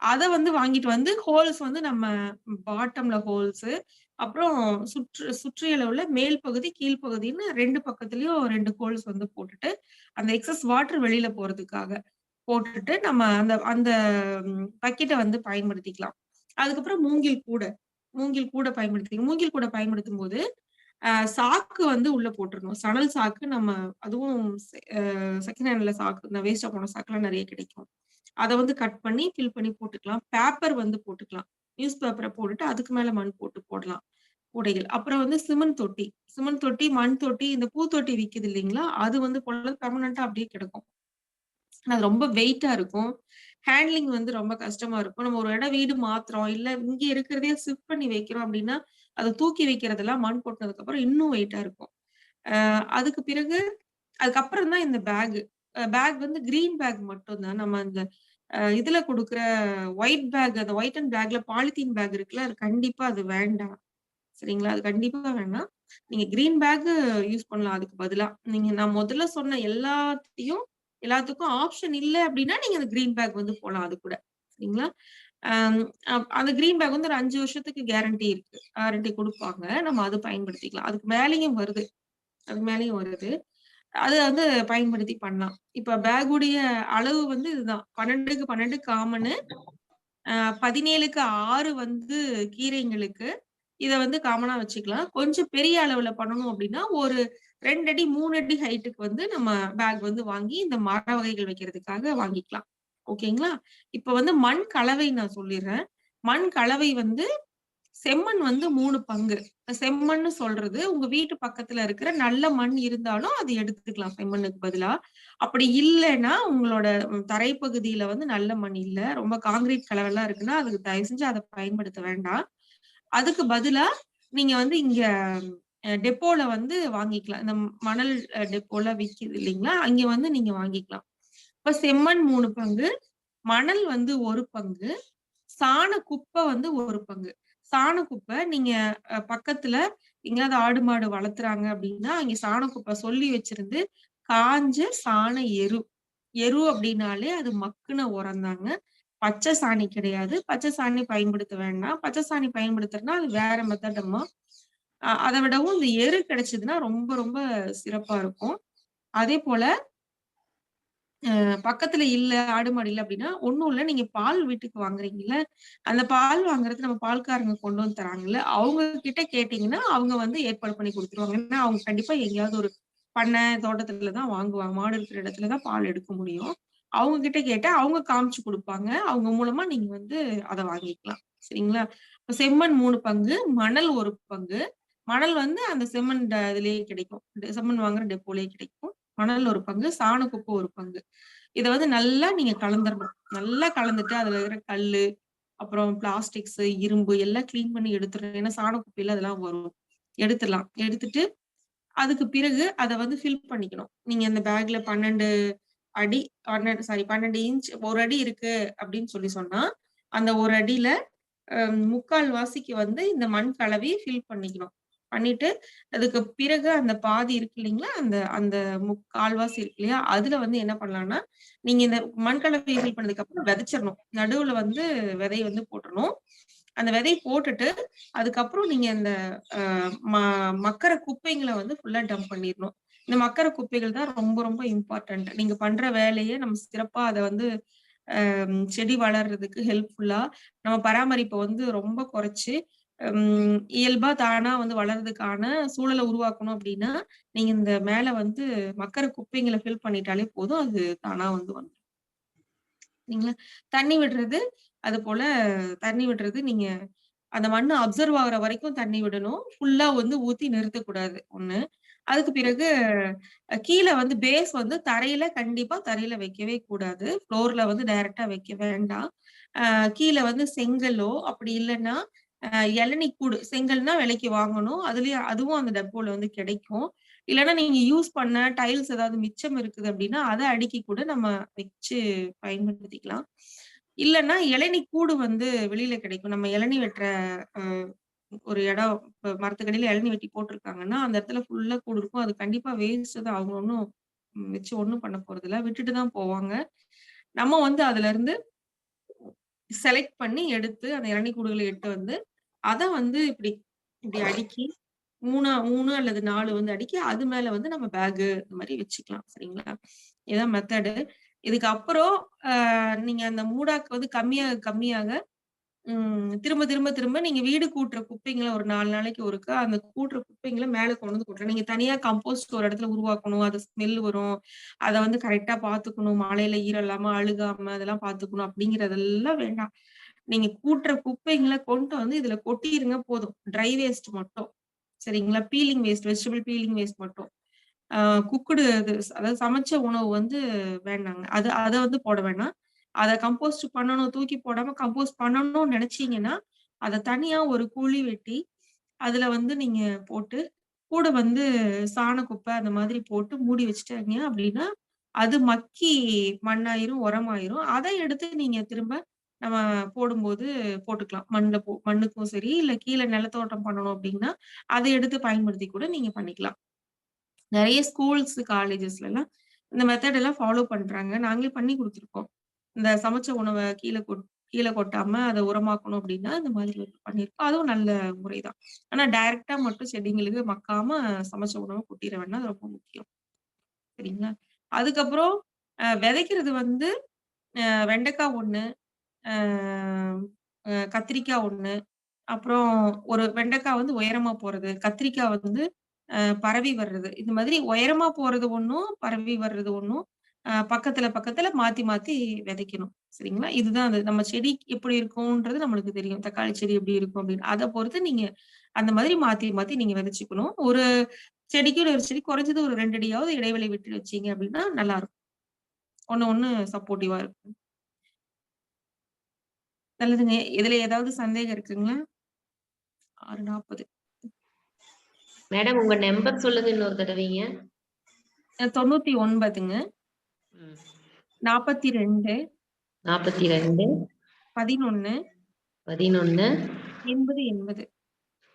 அத வந்து வாங்கிட்டு வந்து ஹோல்ஸ் வந்து நம்ம பாட்டம்ல ஹோல்ஸு, அப்புறம் சுற்றியளவுல மேல் பகுதி, கீழ் பகுதின்னு 2 பக்கத்துலயும் 2 ஹோல்ஸ் வந்து போட்டுட்டு, அந்த எக்ஸஸ் வாட்டர் வெளியில போறதுக்காக போட்டுட்டு, நம்ம அந்த அந்த பக்கெட்ட வந்து பயன்படுத்திக்கலாம். அதுக்கப்புறம் மூங்கில் கூட மூங்கில் கூட பயன்படுத்தும்போது, சாக்கு வந்து உள்ள போட்டுறணும். சணல் சாக்கு நம்ம அதுவும் செகண்ட் ஹேண்ட்ல சாக்கு இந்த வேஸ்ட்டா போன சாக்குலாம் நெறைய கிடைக்கும். அத வந்து கட் பண்ணி, ஃபில் பண்ணி போட்டுக்கலாம். பேப்பர் வந்து போட்டுக்கலாம். நியூஸ் பேப்பர போட்டுட்டு அதுக்கு மேல மண் போட்டு போடலாம். கூடைகள். அப்புறம் வந்து சிமெண்ட் தொட்டி, மண் தொட்டி, இந்த பூத்தொட்டி விக்குது இல்லைங்களா? அது வந்து போடலாம் பெர்மனன்ட்டா அப்படியே கிடக்கும். அது ரொம்ப வெயிட்டா இருக்கும். ஹேண்ட்லிங் வந்து ரொம்ப கஷ்டமா இருக்கும். நம்ம ஒரு இடம் வீடு மாத்துறோம், இல்ல இங்க இருக்கிறதையே ஷிஃப்ட் பண்ணி வைக்கிறோம் அப்படின்னா, அத தூக்கி வைக்கிறதெல்லாம் மண் கொட்டுனதுக்கு அப்புறம் இன்னும் வெயிட்டா இருக்கும். அதுக்கு பிறகு அதுக்கப்புறம் தான் இந்த பேக். பேக் வந்து கிரீன் பேக் மட்டும் தான். நம்ம அந்த இதுல குடுக்குற ஒயிட் பேக் அந்த ஒயிட் அண்ட் பிளாக்ல பாலித்தீன் பேக் இருக்குல்ல, அது கண்டிப்பா அது வேண்டாம். சரிங்களா? அது கண்டிப்பா வேண்டாம். நீங்க கிரீன் பேக் யூஸ் பண்ணலாம் அதுக்கு பதிலா. நான் முதல்ல சொன்ன எல்லாத்துக்கும் ஆப்ஷன் இல்ல அப்டின்னா, நீங்க அந்த கிரீன் பேக் வந்து போலாம் அது கூட. சரிங்களா? அம் அந்த கிரீன் பேக் வந்து ஒரு 5 வருஷத்துக்கு கேரண்டி இருக்கு. வாரண்டி குடுப்பாங்க. நம்ம அது பயன்படுத்திக்கலாம். அதுக்கு மேலயும் வருது. அது வந்து பயன்படுத்தி பண்ணலாம். இப்ப பேக்குடைய அளவு வந்து இதுதான். 12க்கு 12 காமனு. 17க்கு 6 வந்து கீரைங்களுக்கு. இத வந்து காமனா வச்சுக்கலாம். கொஞ்சம் பெரிய அளவுல பண்ணணும் அப்டின்னா, ஒரு 2 அடி, 3 அடி ஹைட்டுக்கு வந்து நம்ம பேக் வந்து வாங்கி, இந்த மர வகைகள் வைக்கிறதுக்காக வாங்கிக்கலாம். ஓகேங்களா? இப்ப வந்து மண் கலவை நான் சொல்லிர்றேன். மண் கலவை வந்து செம்மண் வந்து 3 பங்கு. செம்மண்னு சொல்றது உங்க வீட்டு பக்கத்துல இருக்கிற நல்ல மண் இருந்தாலும் அது எடுத்துக்கலாம் செம்மண்ணுக்கு பதிலா. அப்படி இல்லன்னா உங்களோட தரைப்பகுதியில வந்து நல்ல மண் இல்ல, ரொம்ப கான்கிரீட் கலவைலாம் இருக்குன்னா, அதுக்கு தயவு செஞ்சு அத பயன்படுத்த வேண்டாம். அதுக்கு பதிலா நீங்க வந்து இங்க டெப்போல வந்து வாங்கிக்கலாம். இந்த மணல் டெப்போலாம் விக்குது இல்லைங்களா? அங்க வந்து நீங்க வாங்கிக்கலாம். இப்ப செம்மண் 3 பங்கு, மணல் வந்து 1 பங்கு, சாண குப்பை வந்து 1 பங்கு. சாண குப்பை நீங்க பக்கத்துல எங்கேயாவது ஆடு மாடு வளர்த்துறாங்க அப்படின்னா, அங்க சாண குப்பை சொல்லி வச்சிருந்து காஞ்ச சாண எரு. எரு அப்படின்னாலே அது மக்குன உரம் தாங்க. பச்சை சாணி கிடையாது. பச்சை சாணி பயன்படுத்த வேண்டாம். பச்சை சாணி பயன்படுத்துறதுன்னா அது வேற மெத்தட் அம்மா. அத விடவும் இந்த எரு கிடைச்சதுன்னா ரொம்ப ரொம்ப சிறப்பா இருக்கும். அதே போல பக்கத்துல இல்ல, ஆடு மாடு இல்ல அப்படின்னா, ஒண்ணும் இல்ல. நீங்க பால் வீட்டுக்கு வாங்குறீங்கல்ல, அந்த பால் வாங்குறது நம்ம பால்காரங்க கொண்டு வந்து தராங்கல்ல, அவங்க கிட்ட கேட்டீங்கன்னா, அவங்க வந்து ஏற்பாடு பண்ணி குடுத்துருவாங்க. ஏன்னா, அவங்க கண்டிப்பா எங்கேயாவது ஒரு பண்ணை, தோட்டத்துல தான் வாங்குவாங்க. மாடு இருக்கிற இடத்துல தான் பால் எடுக்க முடியும். அவங்க கிட்ட கேட்டா, அவங்க காமிச்சு குடுப்பாங்க. அவங்க மூலமா நீங்க வந்து அத வாங்கிக்கலாம். சரிங்களா? இப்ப செம்மண் 3 பங்கு, மணல் 1 பங்கு. மணல் வந்து அந்த செம்மண் இதுலயே கிடைக்கும். செம்மண் வாங்குற டெப்போலயே கிடைக்கும். மணல் 1 பங்கு, சாணக்குப்பை 1 பங்கு. இத வந்து நல்லா நீங்க கலந்துரணும். நல்லா கலந்துட்டு அதுல இருக்கிற கல்லு, அப்புறம் பிளாஸ்டிக்ஸ், இரும்பு எல்லாம் கிளீன் பண்ணி எடுத்துறணும். ஏன்னா சாண குப்பையில அதெல்லாம் வரும். எடுத்துடலாம். எடுத்துட்டு அதுக்கு பிறகு அத வந்து ஃபில் பண்ணிக்கணும். நீங்க அந்த பேக்ல 12 அடி 12 இன்ச் 1 அடி இருக்கு அப்படின்னு சொன்னா, அந்த 1 அடியில 3/4 வாசிக்கு வந்து இந்த மண் கலவைய ஃபில் பண்ணிக்கணும். பண்ணிட்டு அதுக்கு பிறகு அந்த பாதி இருக்கு இல்லைங்களா? அந்த அந்த 3/4 வாசி இருக்கு இல்லையா? அதுல வந்து என்ன பண்ணலாம்னா, நீங்க இந்த மண் கலவைய ஃபில் பண்ணதுக்கு அப்புறம் விதைச்சிரணும். நடுவுல வந்து விதைய வந்து போட்டுறணும். அந்த விதைய போட்டுட்டு, அதுக்கப்புறம் நீங்க இந்த அ ம மக்குற குப்பைங்கள வந்து ஃபுல்லா டம்ப் பண்ணிரணும். இந்த மக்குற குப்பைகள் தான் ரொம்ப ரொம்ப இம்பார்ட்டன்ட். நீங்க பண்ற வேலைய நம்ம சிறப்பா அத வந்து செடி வளர்றதுக்கு ஹெல்ப்ஃபுல்லா நம்ம பராமரிப்ப வந்து ரொம்ப குறைச்சு, இயல்பா தானா வந்து வளர்றதுக்கான சூழல உருவாக்கணும் அப்படின்னா, நீங்க இந்த மேல வந்து மக்குற குப்பைங்கள ஃபில் பண்ணிட்டாலே போதும். அது தானா வந்து வந்துரும். சரிங்களா? தண்ணி விடுறது, அதுபோல தண்ணி விடுறது நீங்க அந்த மண்ணு அப்சர்வ் ஆகுற வரைக்கும் தண்ணி விடணும். ஃபுல்லா வந்து ஊத்தி நிறுத்தக்கூடாது 1. அதுக்கு பிறகு கீழ வந்து பேஸ் வந்து கண்டிப்பா தரையில வைக்கவே கூடாது. ஃப்ளோர்ல வந்து டைரக்ட்டா வைக்க வேண்டாம். கீழ வந்து செங்கலோ, அப்படி இல்லன்னா இளநீ கூடு. செங்கல்னா விலைக்கு வாங்கணும். அதுவும் அந்த டப்போல வந்து கிடைக்கும். இல்லன்னா நீங்க யூஸ் பண்ண டைல்ஸ் ஏதாவது மிச்சம் இருக்குது அப்படின்னா, அத அடுக்கி கூட நம்ம வச்சு பயன்படுத்திக்கலாம். இல்லன்னா இளநீ கூடு வந்து வெளியில கிடைக்கும். நம்ம இளநீ வெட்டுற அ ஒரு இடம் இப்ப மரத்துக்கடியில இளநீ வெட்டி போட்டுருக்காங்கன்னா, அந்த இடத்துல ஃபுல்லா கூடு இருக்கும். அது கண்டிப்பா வேஸ்ட் தான். அவங்க ஒண்ணும் வச்சு ஒண்ணும் பண்ண போறதில்ல. விட்டுட்டு தான் போவாங்க. நம்ம வந்து அதுலருந்து செலக்ட் பண்ணி எடுத்து அந்த இளநீ கூடுகள எட்டு வந்து, அத வந்து இப்டி இப்டி அடுக்கி 3 அல்லது 4 வந்து அடுக்கி, அது மேல வந்து நம்ம பேகு இந்த மாரி வச்சுக்கலாம். சரிங்களா? இதான் மெத்தடு. இதுக்கு அப்புறம் நீங்க அந்த மூடாக்கு வந்து கம்மியாக திரும்ப திரும்ப திரும்ப நீங்க வீடு கூட்டுற குப்பைங்கள ஒரு 4 நாளைக்கு ஒருக்கா அந்த கூட்டுற குப்பைங்கள மேல கொண்டு வந்து கொட்டணும். நீங்க தனியா கம்போஸ்ட் ஒரு இடத்துல உருவாக்கணும். அது ஸ்மெல் வரும். அத வந்து கரெக்ட்டா பார்த்துக்கணும். மழையில ஈரம் இல்லாம, அழுகாம அதெல்லாம் பார்த்துக்கணும் அப்படிங்கிறதெல்லாம் வேண்டாம். நீங்க கூட்டுற குப்பைங்கள கொண்டு வந்து இதுல கொட்டிருங்க போதும். ட்ரை வேஸ்ட் மட்டும். சரிங்களா? Peeling waste, vegetable peeling waste மட்டும். ஆ குக்குடு இது அதாவது சமைச்ச உணவு வந்து வேண்டாங்க. அத வந்து போட வேணாம். அத கம்போஸ்ட் பண்ணணும், தூக்கி போடாம கம்போஸ்ட் பண்ணணும்னு நெனச்சீங்கன்னா, அத தனியா ஒரு குழி வெட்டி, அதுல வந்து நீங்க போட்டு, கூட வந்து சாண குப்பை அந்த மாதிரி போட்டு மூடி வச்சுட்டாங்க அப்டின்னா, அது மக்கி மண்ணாயிரும், உரமாயிரும். அத எடுத்து நீங்க திரும்ப நம்ம போடும்போது போட்டுக்கலாம். மண்ணுக்கும் சரி, இல்ல கீழ நிலத்தோட்டம் பண்ணணும் அப்டின்னா, அத எடுத்து பயன்படுத்தி கூட நீங்க பண்ணிக்கலாம். நெறைய ஸ்கூல்ஸ், காலேஜஸ்லலாம் இந்த மெத்தட் எல்லாம் ஃபாலோ பண்றாங்க. நாங்களே பண்ணி குடுத்துருக்கோம். இந்த சமைச்ச உணவ கீழ கொட்டாம அத உரமாக்கணும் அப்டின்னா, இந்த மாதிரி வந்து பண்ணியிருக்கோம். அதுவும் நல்ல முறைதான். ஆனா டைரக்ட்டா மட்டும் செடிங்களுக்கு மக்காம சமைச்ச உணவ கொட்டிற வேண்டாம். அது ரொம்ப முக்கியம். சரிங்களா? அதுக்கப்புறம் விதைக்கிறது வந்து வெண்டைக்கா 1, அ கத்திரிக்கா 1, அப்புறம் ஒரு வெண்டைக்கா வந்து உயரமா போறது, கத்திரிக்கா வந்து பரவி வர்றது. இந்த மாதிரி உயரமா போறது ஒண்ணும், பரவி வர்றது ஒண்ணும், பக்கத்துல பக்கத்துல மாத்தி மாத்தி விதைக்கணும். சரிங்களா? இதுதான் அது. நம்ம செடி எப்படி இருக்கும்ன்றது நம்மளுக்கு தெரியும். தக்காளி செடி எப்படி இருக்கும் அப்படின்னு. அத பொறுத்து நீங்க அந்த மாதிரி மாத்தி மாத்தி நீங்க விதைச்சுக்கணும். ஒரு செடிக்கு ஒரு செடி குறைஞ்சது ஒரு 2 அடியாவது இடைவெளி விட்டு வச்சீங்க அப்படின்னா நல்லாருக்கும். ஒண்ணு ஒண்ணு சப்போர்ட்டிவா இருக்கும். நல்லதுங்க. இதுல ஏதாவது சந்தேகம் இருக்குங்களா? 6:40. மேடம் உங்க நம்பர் சொல்லுங்க இன்னொரு தடவைங்க. 99ங்க. 42 42 11 11 80 80.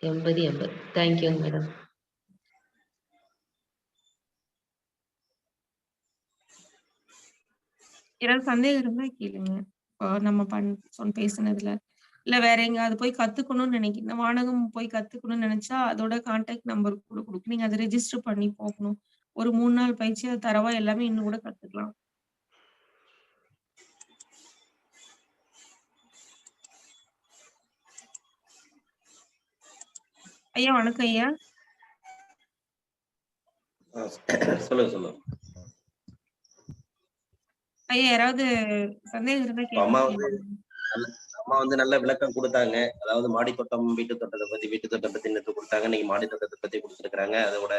80 80. தேங்க்யூங்க மேடம். ஏதாவது சந்தேகம் இருந்தா கேளுங்க. இப்போ நம்ம பேசுனதுல. இல்ல வேற எங்கேயாவது போய் கத்துக்கணும்னு நினைக்கிறேன். வானகம் போய் கத்துக்கணும்னு நினைச்சா, அதோட கான்டாக்ட் நம்பர் கூட குடுக்கும். நீங்க அத ரெஜிஸ்டர் பண்ணி போகணும். ஒரு 3 நாள் பயிற்சி அது தரவா எல்லாமே இன்னும் கூட கத்துக்கலாம். ஐயா வணக்கம் ஐயா. சொல்லுங்க. ஐயா யாராவது சந்தேகம் இருந்தா அம்மா கேளுங்க. அம்மா வந்து நல்ல விளக்கம் கொடுத்தாங்க. அதாவது மாடி தோட்டம், வீட்டு தோட்டத்தை பத்தி நேற்று கொடுத்தாங்க. இன்னைக்கு மாடி தோட்டத்தை பத்தி கொடுத்துருக்காங்க. அதோட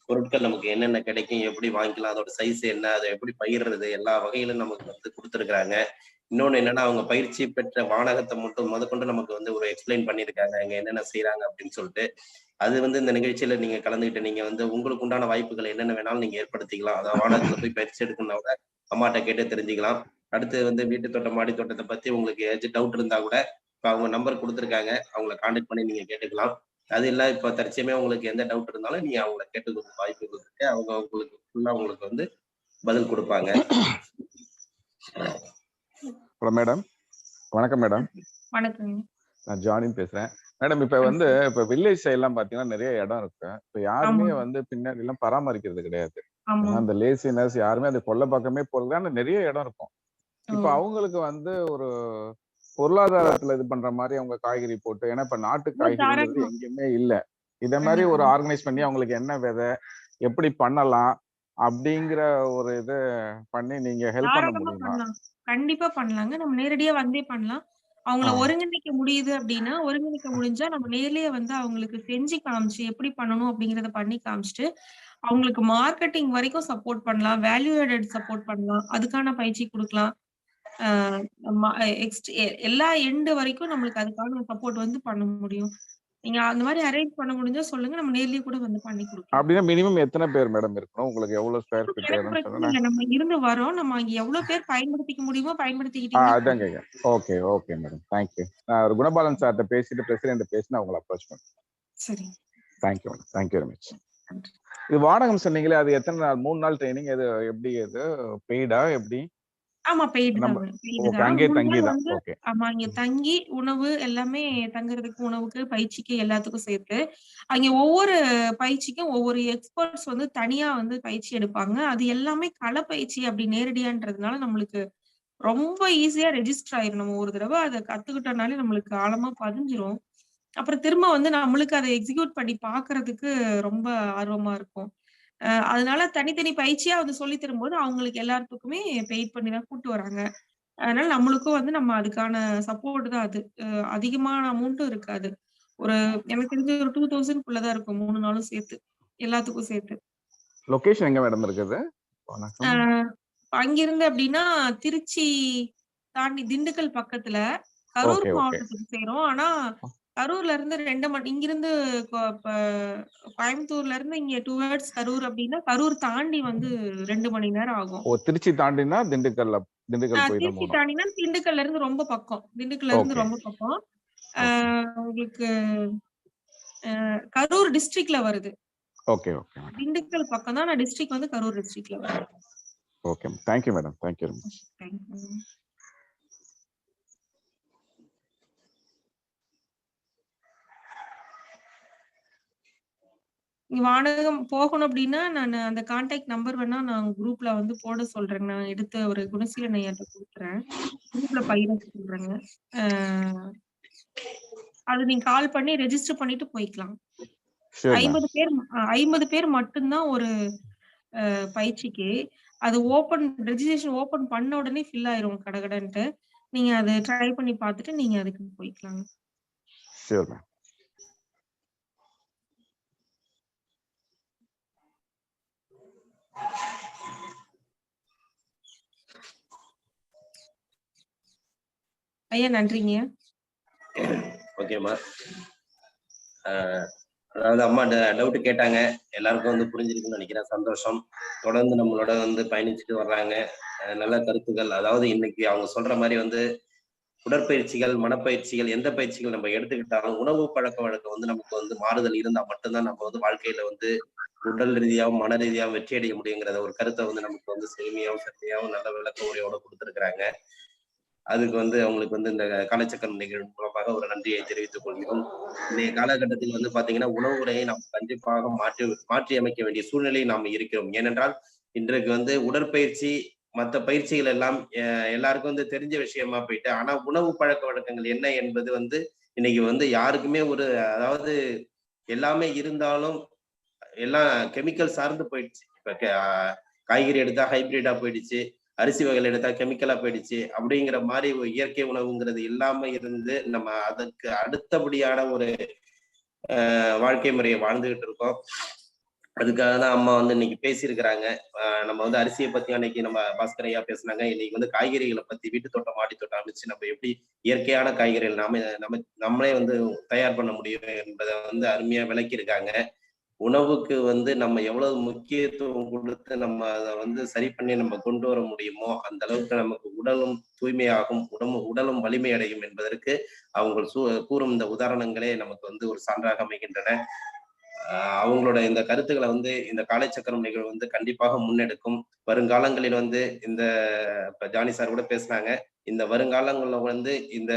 பொருட்கள் நமக்கு என்னென்ன கிடைக்கும், எப்படி வாங்கிக்கலாம், அதோட சைஸ் என்ன, அதை எப்படி பயிர்றது, எல்லா வகையிலும் நமக்கு வந்து கொடுத்துருக்காங்க. இன்னொன்னு என்னன்னா, அவங்க பயிற்சி பெற்ற வானகத்தை மட்டும் முதற்கொண்டு நமக்கு வந்து ஒரு எக்ஸ்பிளைன் பண்ணியிருக்காங்க, அங்க என்னென்ன செய்யறாங்க அப்படின்னு சொல்லிட்டு. அது வந்து இந்த நிகழ்ச்சியில நீங்க கலந்துகிட்டு நீங்க வந்து உங்களுக்கு உண்டான வாய்ப்புகள் என்னென்ன வேணாலும் நீங்க ஏற்படுத்திக்கலாம். அதாவது வானகத்துல போய் பயிற்சி எடுக்கணும்னா கூட அம்மாட்ட கேட்டு தெரிஞ்சுக்கலாம். அடுத்து வந்து வீட்டு தோட்டம், மாடி தோட்டத்தை பத்தி உங்களுக்கு ஏதாச்சும் டவுட் இருந்தா கூட இப்ப அவங்க நம்பர் கொடுத்துருக்காங்க, அவங்களை கான்டாக்ட் பண்ணி நீங்க கேட்டுக்கலாம். அது இல்ல இப்ப தற்சயமே உங்களுக்கு எந்த டவுட் இருந்தாலும் நீங்க அவங்களை கேட்டுக்க வாய்ப்புகள் இருக்கு. அவங்க உங்களுக்கு ஃபுல்லா உங்களுக்கு வந்து பதில் கொடுப்பாங்க. ஹலோ மேடம், வணக்கம் மேடம். வணக்கம். நான் ஜானின்னு பேசுறேன் மேடம். இப்ப வந்து இப்ப வில்லேஜ் சைட் எல்லாம் பாத்தீங்கன்னா நிறைய இடம் இருக்கு. இப்ப யாருமே வந்து பின்னாடி எல்லாம் பராமரிக்கிறது கிடையாது. அந்த லேசினஸ் யாருமே அந்த கொல்லை பக்கமே போறதுதான் நிறைய இடம் இருக்கும். இப்ப அவங்களுக்கு வந்து ஒரு பொருளாதாரத்துல இது பண்ற மாதிரி அவங்க காய்கறி போட்டு, ஏன்னா இப்ப நாட்டு காய்கறிங்கிறது எங்கேயுமே இல்ல. இத மாதிரி ஒரு ஆர்கனைஸ் பண்ணி அவங்களுக்கு என்ன விதை எப்படி பண்ணலாம் அப்படிங்கிற ஒரு இது பண்ணி நீங்க ஹெல்ப் பண்ண முடியுமா? கண்டிப்பா பண்ணலாங்க. நம்ம நேரடியா வந்தே பண்ணலாம். அவங்கள ஒருங்கிணைக்க முடியுது அப்படின்னா, ஒருங்கிணைக்க முடிஞ்சா நம்ம நேர்லயே வந்து அவங்களுக்கு செஞ்சு காமிச்சு எப்படி பண்ணணும் அப்படிங்கறத பண்ணி காமிச்சுட்டு, அவங்களுக்கு மார்க்கெட்டிங் வரைக்கும் சப்போர்ட் பண்ணலாம். வேல்யூ ஆடட் சப்போர்ட் பண்ணலாம். அதுக்கான பயிற்சி குடுக்கலாம். எல்லா எண்ட் வரைக்கும் நம்மளுக்கு அதுக்கான சப்போர்ட் வந்து பண்ண முடியும். நீங்க அந்த மாதிரி அரேஞ்ச் பண்ண முடிஞ்சா சொல்லுங்க. நம்ம நேர்லயே கூட வந்து பண்ணி கொடுக்கலாம். அப்படின்னா மினிமம் எத்தனை பேர் மேடம் இருக்கணும்? உங்களுக்கு எவ்வளவு ஸ்கொயர் ஃபீட் எனக்கு பிரச்சனை இல்ல. நம்ம இருந்து வரோம். நம்ம அங்க எவ்வளவு பேர் பயன்படுத்திக்க முடியுமோ அதாங்க. பயன்படுத்திக்கிட்டீங்கன்னா ஓகே ஓகே மேடம், தேங்க்யூ. நான் ஒரு குணபாலன் சார்ட்ட பேசிட்டு பிரசிடென்ட் பேசி நான் உங்களை அப்ரோச் பண்றேன். சரி. Thank you madam, thank you very much. இது வாடகம் சொன்னீங்களே, அது எத்தனை நாள்? 3 நாள் ட்ரைனிங். அது எப்படி? அது பெய்டா எப்படி? ஆமா பெய்டு தாங்க. பெய்டு தான். அங்கே 3 தங்கி நாள் தான். வந்து ஓகே ஆமா இங்க தங்கி உணவு எல்லாமே தங்குறதுக்கு, உணவுக்கு, பயிற்சிக்கு எல்லாத்துக்கும் சேர்த்து. அங்க ஒவ்வொரு பயிற்சிக்கும் ஒவ்வொரு எக்ஸ்பர்ட்ஸ் வந்து தனியா வந்து பயிற்சி எடுப்பாங்க. அது எல்லாமே களப்பயிற்சி அப்படி நேரடியான்றதுனால நம்மளுக்கு ரொம்ப ஈஸியா ரெஜிஸ்டர் ஆயிரும். நம்ம ஒரு தடவை அத கத்துக்கிட்டோம்னாலே நம்மளுக்கு ஆழமா பதிஞ்சிரும். அப்புறம் திரும்ப வந்து நம்மளுக்கு அத எக்ஸிக்யூட் பண்ணி பார்க்கறதுக்கு ரொம்ப ஆர்வமா இருக்கும். அதனால தனித்தனி பயிற்சியா வந்து சொல்லி தரும்போது அவங்களுக்கு எல்லாத்துக்குமே பெய்ட் பண்ணி தான் கூட்டு வராங்க. அதனால நம்மளுக்கும் வந்து நம்ம அதுக்கான சப்போர்ட் தான் அது. அதிகமான அமௌண்ட்டும் இருக்காது. ஒரு எனக்கு தெரிஞ்சு ஒரு 2000 தான் இருக்கும் 3 நாளும் சேர்த்து. எல்லாத்துக்கும் சேர்த்து. லொகேஷன் எங்க மேடம் இருக்குது? அங்கிருந்து அப்படின்னா திருச்சி தாண்டி திண்டுக்கல் பக்கத்துல கரூர் மாவட்டத்துக்கு சேரும். ஆனா கரூர்ல இருந்து 2 மணி இங்கிருந்து கோயம்புத்தூர்ல இருந்து இங்க டுவர்ட்ஸ் கரூர் அப்படின்னா கரூர் தாண்டி வந்து 2 மணி நேரம் ஆகும். திருச்சி தாண்டினா திண்டுக்கல் போய் திருச்சி தாண்டினா திண்டுக்கல்ல இருந்து ரொம்ப பக்கம். திண்டுக்கல்ல இருந்து ரொம்ப பக்கம். உங்களுக்கு கரூர் டிஸ்ட்ரிக்ட்ல வருது. Okay okay. திண்டுக்கல் பக்கம் தான். டிஸ்ட்ரிக்ட் வந்து கரூர் டிஸ்ட்ரிக்ட்ல வருது. Okay, thank you madam, thank you very much. நீங்க வானகம் போகணும் அப்படின்னா நான் அந்த கான்டாக்ட் நம்பர் வேணா நான் குரூப்ல வந்து போட சொல்றேங்க. நான் எடுத்து ஒரு குணசீலன் ஐயாட்ட கொடுக்குறேன். குரூப்ல பயிர சொல்றேங்க. அது நீங்க கால் பண்ணி ரெஜிஸ்டர் பண்ணிட்டு போய்க்கலாம். 50 பேர் மட்டும்தான் ஒரு பயிற்சிக்கு. அது ரெஜிஸ்ட்ரேஷன் ஓபன் பண்ண உடனே ஃபில் ஆயிரும் கடகடன்ட்டு. நீங்க அதை ட்ரை பண்ணி பார்த்துட்டு நீங்க அதுக்கு போய்க்கலாங்க. Sure ma'am. ஐயா நன்றிங்க. ஓகேம்மா. அதாவது அம்மா டவுட் கேட்டாங்க, எல்லாருக்கும் வந்து புரிஞ்சிருக்குன்னு நினைக்கிறேன். சந்தோஷம். தொடர்ந்து நம்மளோட வந்து பயணிச்சுட்டு வர்றாங்க. நல்ல கருத்துக்கள். அதாவது இன்னைக்கு அவங்க சொல்ற மாதிரி வந்து உடற்பயிற்சிகள், மனப்பயிற்சிகள், எந்த பயிற்சிகள் நம்ம எடுத்துக்கிட்டாலும் உணவு பழக்க வழக்கம் வந்து நமக்கு வந்து மாறுதல் இருந்தா மட்டும்தான் நம்ம வந்து வாழ்க்கையில வந்து உடல் ரீதியாகவும் மன ரீதியாகவும் வெற்றி அடைய முடியுங்கிறத ஒரு கருத்தை வந்து நமக்கு வந்து செழுமையாகவும் சக்தியாகவும் நல்ல விளக்க உரையோட கொடுத்துருக்குறாங்க. அதுக்கு வந்து அவங்களுக்கு வந்து இந்த காலச்சக்கரம் நிகழ்வு மூலமாக ஒரு நன்றியை தெரிவித்துக் கொள்கிறோம். இன்றைய காலகட்டத்தில் வந்து பாத்தீங்கன்னா உணவு முறையை நாம் கண்டிப்பாக மாற்றி அமைக்க வேண்டிய சூழ்நிலையில் நாம் இருக்கிறோம். ஏனென்றால் இன்றைக்கு வந்து உடற்பயிற்சி மற்ற பயிற்சிகள் எல்லாம் எல்லாருக்கும் வந்து தெரிஞ்ச விஷயமா போயிட்டு, ஆனா உணவு பழக்க வழக்கங்கள் என்ன என்பது வந்து இன்னைக்கு வந்து யாருக்குமே ஒரு, அதாவது எல்லாமே இருந்தாலும் எல்லாம் கெமிக்கல் சார்ந்து போயிடுச்சு. இப்ப காய்கறி எடுத்தா ஹைபிரிடா போயிடுச்சு, அரிசி வகைகள் எடுத்தா கெமிக்கலா போயிடுச்சு. அப்படிங்கிற மாதிரி ஒரு இயற்கை உணவுங்கிறது இல்லாம இருந்து நம்ம அதுக்கு அடுத்தபடியான ஒரு வாழ்க்கை முறையை வாழ்ந்துகிட்டு இருக்கோம். அதுக்காக தான் அம்மா வந்து இன்னைக்கு பேசியிருக்கிறாங்க. நம்ம வந்து அரிசியை பத்தி அன்னைக்கு நம்ம பாஸ்கர் ஐயா பேசினாங்க. இன்னைக்கு வந்து காய்கறிகளை பத்தி வீட்டு தோட்டம் மாடி தோட்டம் அமைச்சு நம்ம எப்படி இயற்கையான காய்கறிகள் நம்மளே வந்து தயார் பண்ண முடியும் என்பதை வந்து அருமையா விளக்கியிருக்காங்க. உணவுக்கு வந்து நம்ம எவ்வளவு முக்கியத்துவம் கொடுத்து நம்ம அதை வந்து சரி பண்ணி நம்ம கொண்டு வர முடியுமோ அந்த அளவுக்கு நமக்கு உடலும் தூய்மையாகும், உடலும் வலிமை அடையும் என்பதற்கு அவங்க கூறும் இந்த உதாரணங்களே நமக்கு வந்து ஒரு சான்றாக அமைகின்றன. அவங்களோட இந்த கருத்துக்களை வந்து இந்த காலைச்சக்கரம் நிகழ்வு வந்து கண்டிப்பாக முன்னெடுக்கும். வருங்காலங்களில் வந்து இந்த இப்ப ஜானி சார் கூட பேசினாங்க, இந்த வருங்காலங்கள்ல வந்து இந்த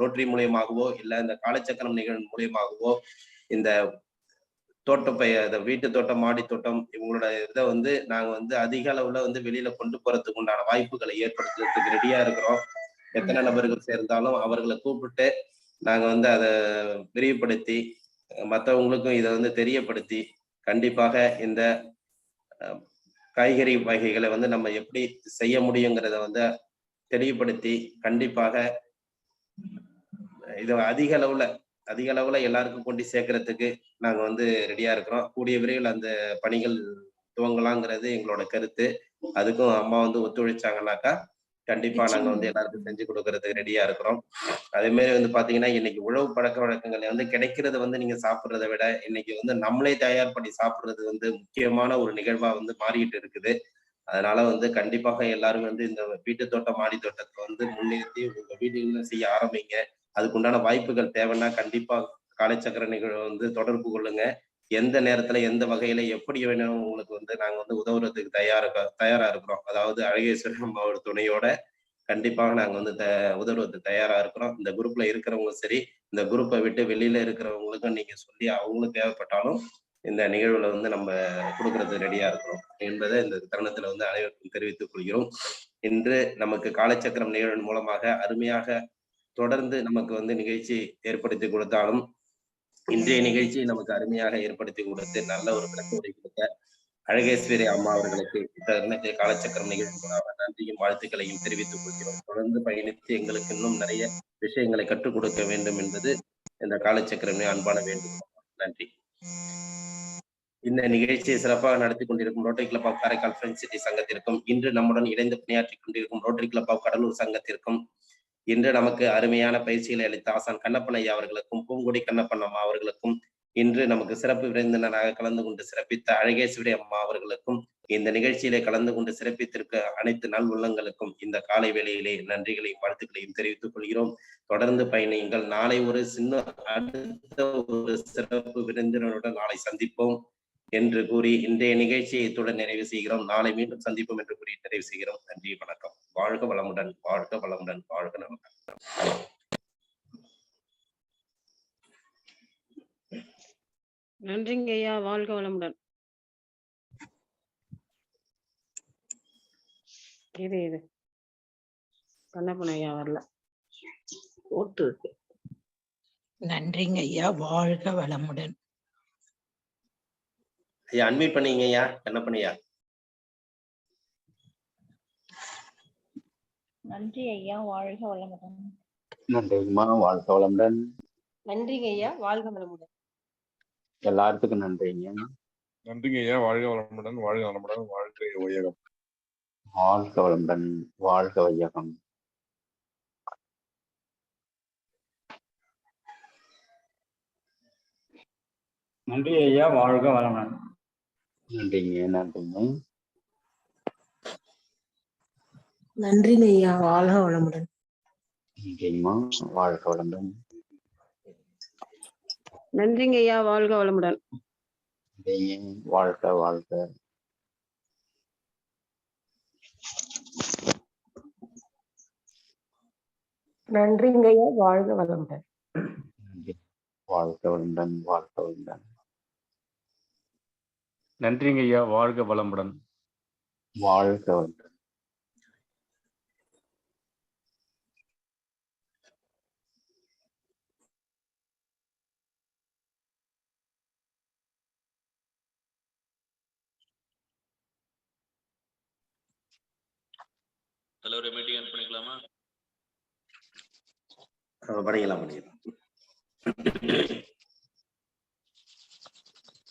ரோட்டரி மூலியமாகவோ இல்ல இந்த காலைச்சக்கரம் நிகழ்வு மூலியமாகவோ இந்த வீட்டு தோட்டம் மாடி தோட்டம் இவங்களோட இதை வந்து நாங்க வந்து அதிக அளவுல வந்து வெளியில கொண்டு போறதுக்கு உண்டான வாய்ப்புகளை ஏற்படுத்துறதுக்கு ரெடியா இருக்கிறோம். எத்தனை நபர்கள் சேர்ந்தாலும் அவர்களை கூப்பிட்டு நாங்க வந்து அதை விரிவுபடுத்தி மற்றவங்களுக்கும் இதை வந்து தெரியப்படுத்தி கண்டிப்பாக இந்த காய்கறி வகைகளை வந்து நம்ம எப்படி செய்ய முடியுங்கிறத வந்து தெளிவுபடுத்தி கண்டிப்பாக இதை அதிக அளவுல எல்லாருக்கும் கொண்டு சேர்க்கறதுக்கு நாங்க வந்து ரெடியா இருக்கிறோம். கூடிய விரைவில் அந்த பணிகள் துவங்கலாங்கிறது எங்களோட கருத்து. அதுக்கும் அம்மா வந்து ஒத்துழைச்சாங்கன்னாக்கா கண்டிப்பா நாங்க வந்து எல்லாருக்கும் செஞ்சு கொடுக்கறதுக்கு ரெடியா இருக்கிறோம். அதே மாதிரி வந்து பாத்தீங்கன்னா இன்னைக்கு உணவு பழக்க வழக்கங்களை வந்து கிடைக்கிறத வந்து நீங்க சாப்பிட்றதை விட இன்னைக்கு வந்து நம்மளே தயார் பண்ணி சாப்பிடுறது வந்து முக்கியமான ஒரு நிகழ்வா வந்து மாறிட்டு இருக்குது. அதனால வந்து கண்டிப்பாக எல்லாரும் வந்து இந்த வீட்டு தோட்டம் மாடி தோட்டத்தை வந்து முன்னிறுத்தி உங்க வீடுகளை செய்ய ஆரம்பிங்க. அதுக்குண்டான வாய்ப்புகள் தேவைன்னா கண்டிப்பா காலைச்சக்கர நிகழ்வு வந்து தொடர்பு கொள்ளுங்க. எந்த நேரத்துல எந்த வகையில எப்படி வேணும் உங்களுக்கு வந்து நாங்க வந்து உதவுறதுக்கு தயாரா இருக்கிறோம். அதாவது அழகேஸ்வரி அம்மாவோட துணையோட கண்டிப்பாக நாங்க வந்து உதவுறதுக்கு தயாரா இருக்கிறோம். இந்த குரூப்ல இருக்கிறவங்க சரி, இந்த குரூப்பை விட்டு வெளியில இருக்கிறவங்களுக்கும் நீங்க சொல்லி அவங்களுக்கு தேவைப்பட்டாலும் இந்த நிகழ்வுல வந்து நம்ம கொடுக்கறது ரெடியா இருக்கிறோம் என்பதை இந்த தருணத்துல வந்து அனைவருக்கும் தெரிவித்துக் கொள்கிறோம். இன்று நமக்கு காலச்சக்கரம் நிகழ்வின் மூலமாக அருமையாக தொடர்ந்து நமக்கு வந்து நிகழ்ச்சி ஏற்படுத்தி கொடுத்தாலும் இன்றைய நிகழ்ச்சியை நமக்கு அருமையாக ஏற்படுத்தி கொடுத்து நல்ல ஒரு விளக்கத்தை கொடுத்த அழகேஸ்வரி அம்மா அவர்களுக்கு இந்த காலச்சக்கரம் நிகழ்ச்சி மூலமாக நன்றியும் வாழ்த்துக்களையும் தெரிவித்துக் கொள்கிறோம். தொடர்ந்து பயணித்து எங்களுக்கு இன்னும் நிறைய விஷயங்களை கற்றுக் கொடுக்க வேண்டும் என்பது இந்த காலச்சக்கரமே அன்பான வேண்டும். நன்றி. இந்த நிகழ்ச்சியை சிறப்பாக நடத்தி கொண்டிருக்கும் Rotary club of Karaikal friends city சங்கத்திற்கும் இன்று நம்முடன் இணைந்து பணியாற்றி கொண்டிருக்கும் ரோட்டரி கிளப் ஆஃப் கடலூர் சங்கத்திற்கும் இன்று நமக்கு அருமையான பயிற்சிகளை அளித்த ஆசான் கண்ணப்பன் ஐயா அவர்களுக்கும் பூங்குடி கண்ணப்பன் அம்மா அவர்களுக்கும் இன்று நமக்கு சிறப்பு விருந்தினராக கலந்து கொண்டு சிறப்பித்த அழகேஸ்வரி அம்மா அவர்களுக்கும் இந்த நிகழ்ச்சியிலே கலந்து கொண்டு சிறப்பித்திருக்க அனைத்து நல் உள்ளங்களுக்கும் இந்த காலை வேளையிலே நன்றிகளையும் வாழ்த்துக்களையும் தெரிவித்துக் கொள்கிறோம். தொடர்ந்து பயணியுங்கள். நாளை ஒரு அடுத்த ஒரு சிறப்பு விருந்தினருடன் நாளை சந்திப்போம் என்று கூறி இன்றைய நிகழ்ச்சியை இத்துடன் நிறைவு செய்கிறோம். நாளை மீண்டும் சந்திப்போம் என்று கூறி நிறைவு செய்கிறோம். நன்றி, வணக்கம். வாழ்க வளமுடன், வாழ்க வளமுடன், வாழ்க நலமுடன். நன்றிங்க ஐயா, வாழ்க வளமுடன். இது கண்ணப்பன் ஐயா வரல, ஓட்டு இருக்கு. நன்றிங்க ஐயா, வாழ்க வளமுடன். ஐயா அன்மியூட் பண்ணீங்க ஐயா, கண்ணப்பன் ஐயா. நன்றி ஐயா, வாழ்க வளமுடன். நன்றிங்கம்மா, வாழ்க வளமுடன். நன்றிங்க ஐயா, வாழ்க வளமுடன். எல்லாத்துக்கும் நன்றிங்க. நன்றிங்க ஐயா, வாழ்க வளமுடன், வாழ்க வளமுடன், வாழ்க வையகம். வாழ்க வளமுடன், வாழ்க வையகம். நன்றி ஐயா, வாழ்க வளமுடன். நன்றிங்க, நன்றிங்க. நன்றிங்க ஐயா, வாழ்க வளமுடன். நன்றிங்கம்மா, வாழ்க வளமுடன். நன்றிங்க ஐயா, வாழ்க வளமுடன். வாழ்க வாழ்க. நன்றிங்க ஐயா, வாழ்க வளமுடன். வாழ்க வளமுடன், வாழ்க வளமுடன். நன்றிங்க ஐயா, வாழ்க வளமுடன். வாழ்க வளமுடன். தலைவரை மீட்டிங் ஆன் பண்ணிக்கலாமா? பண்ணிக்கலாம்.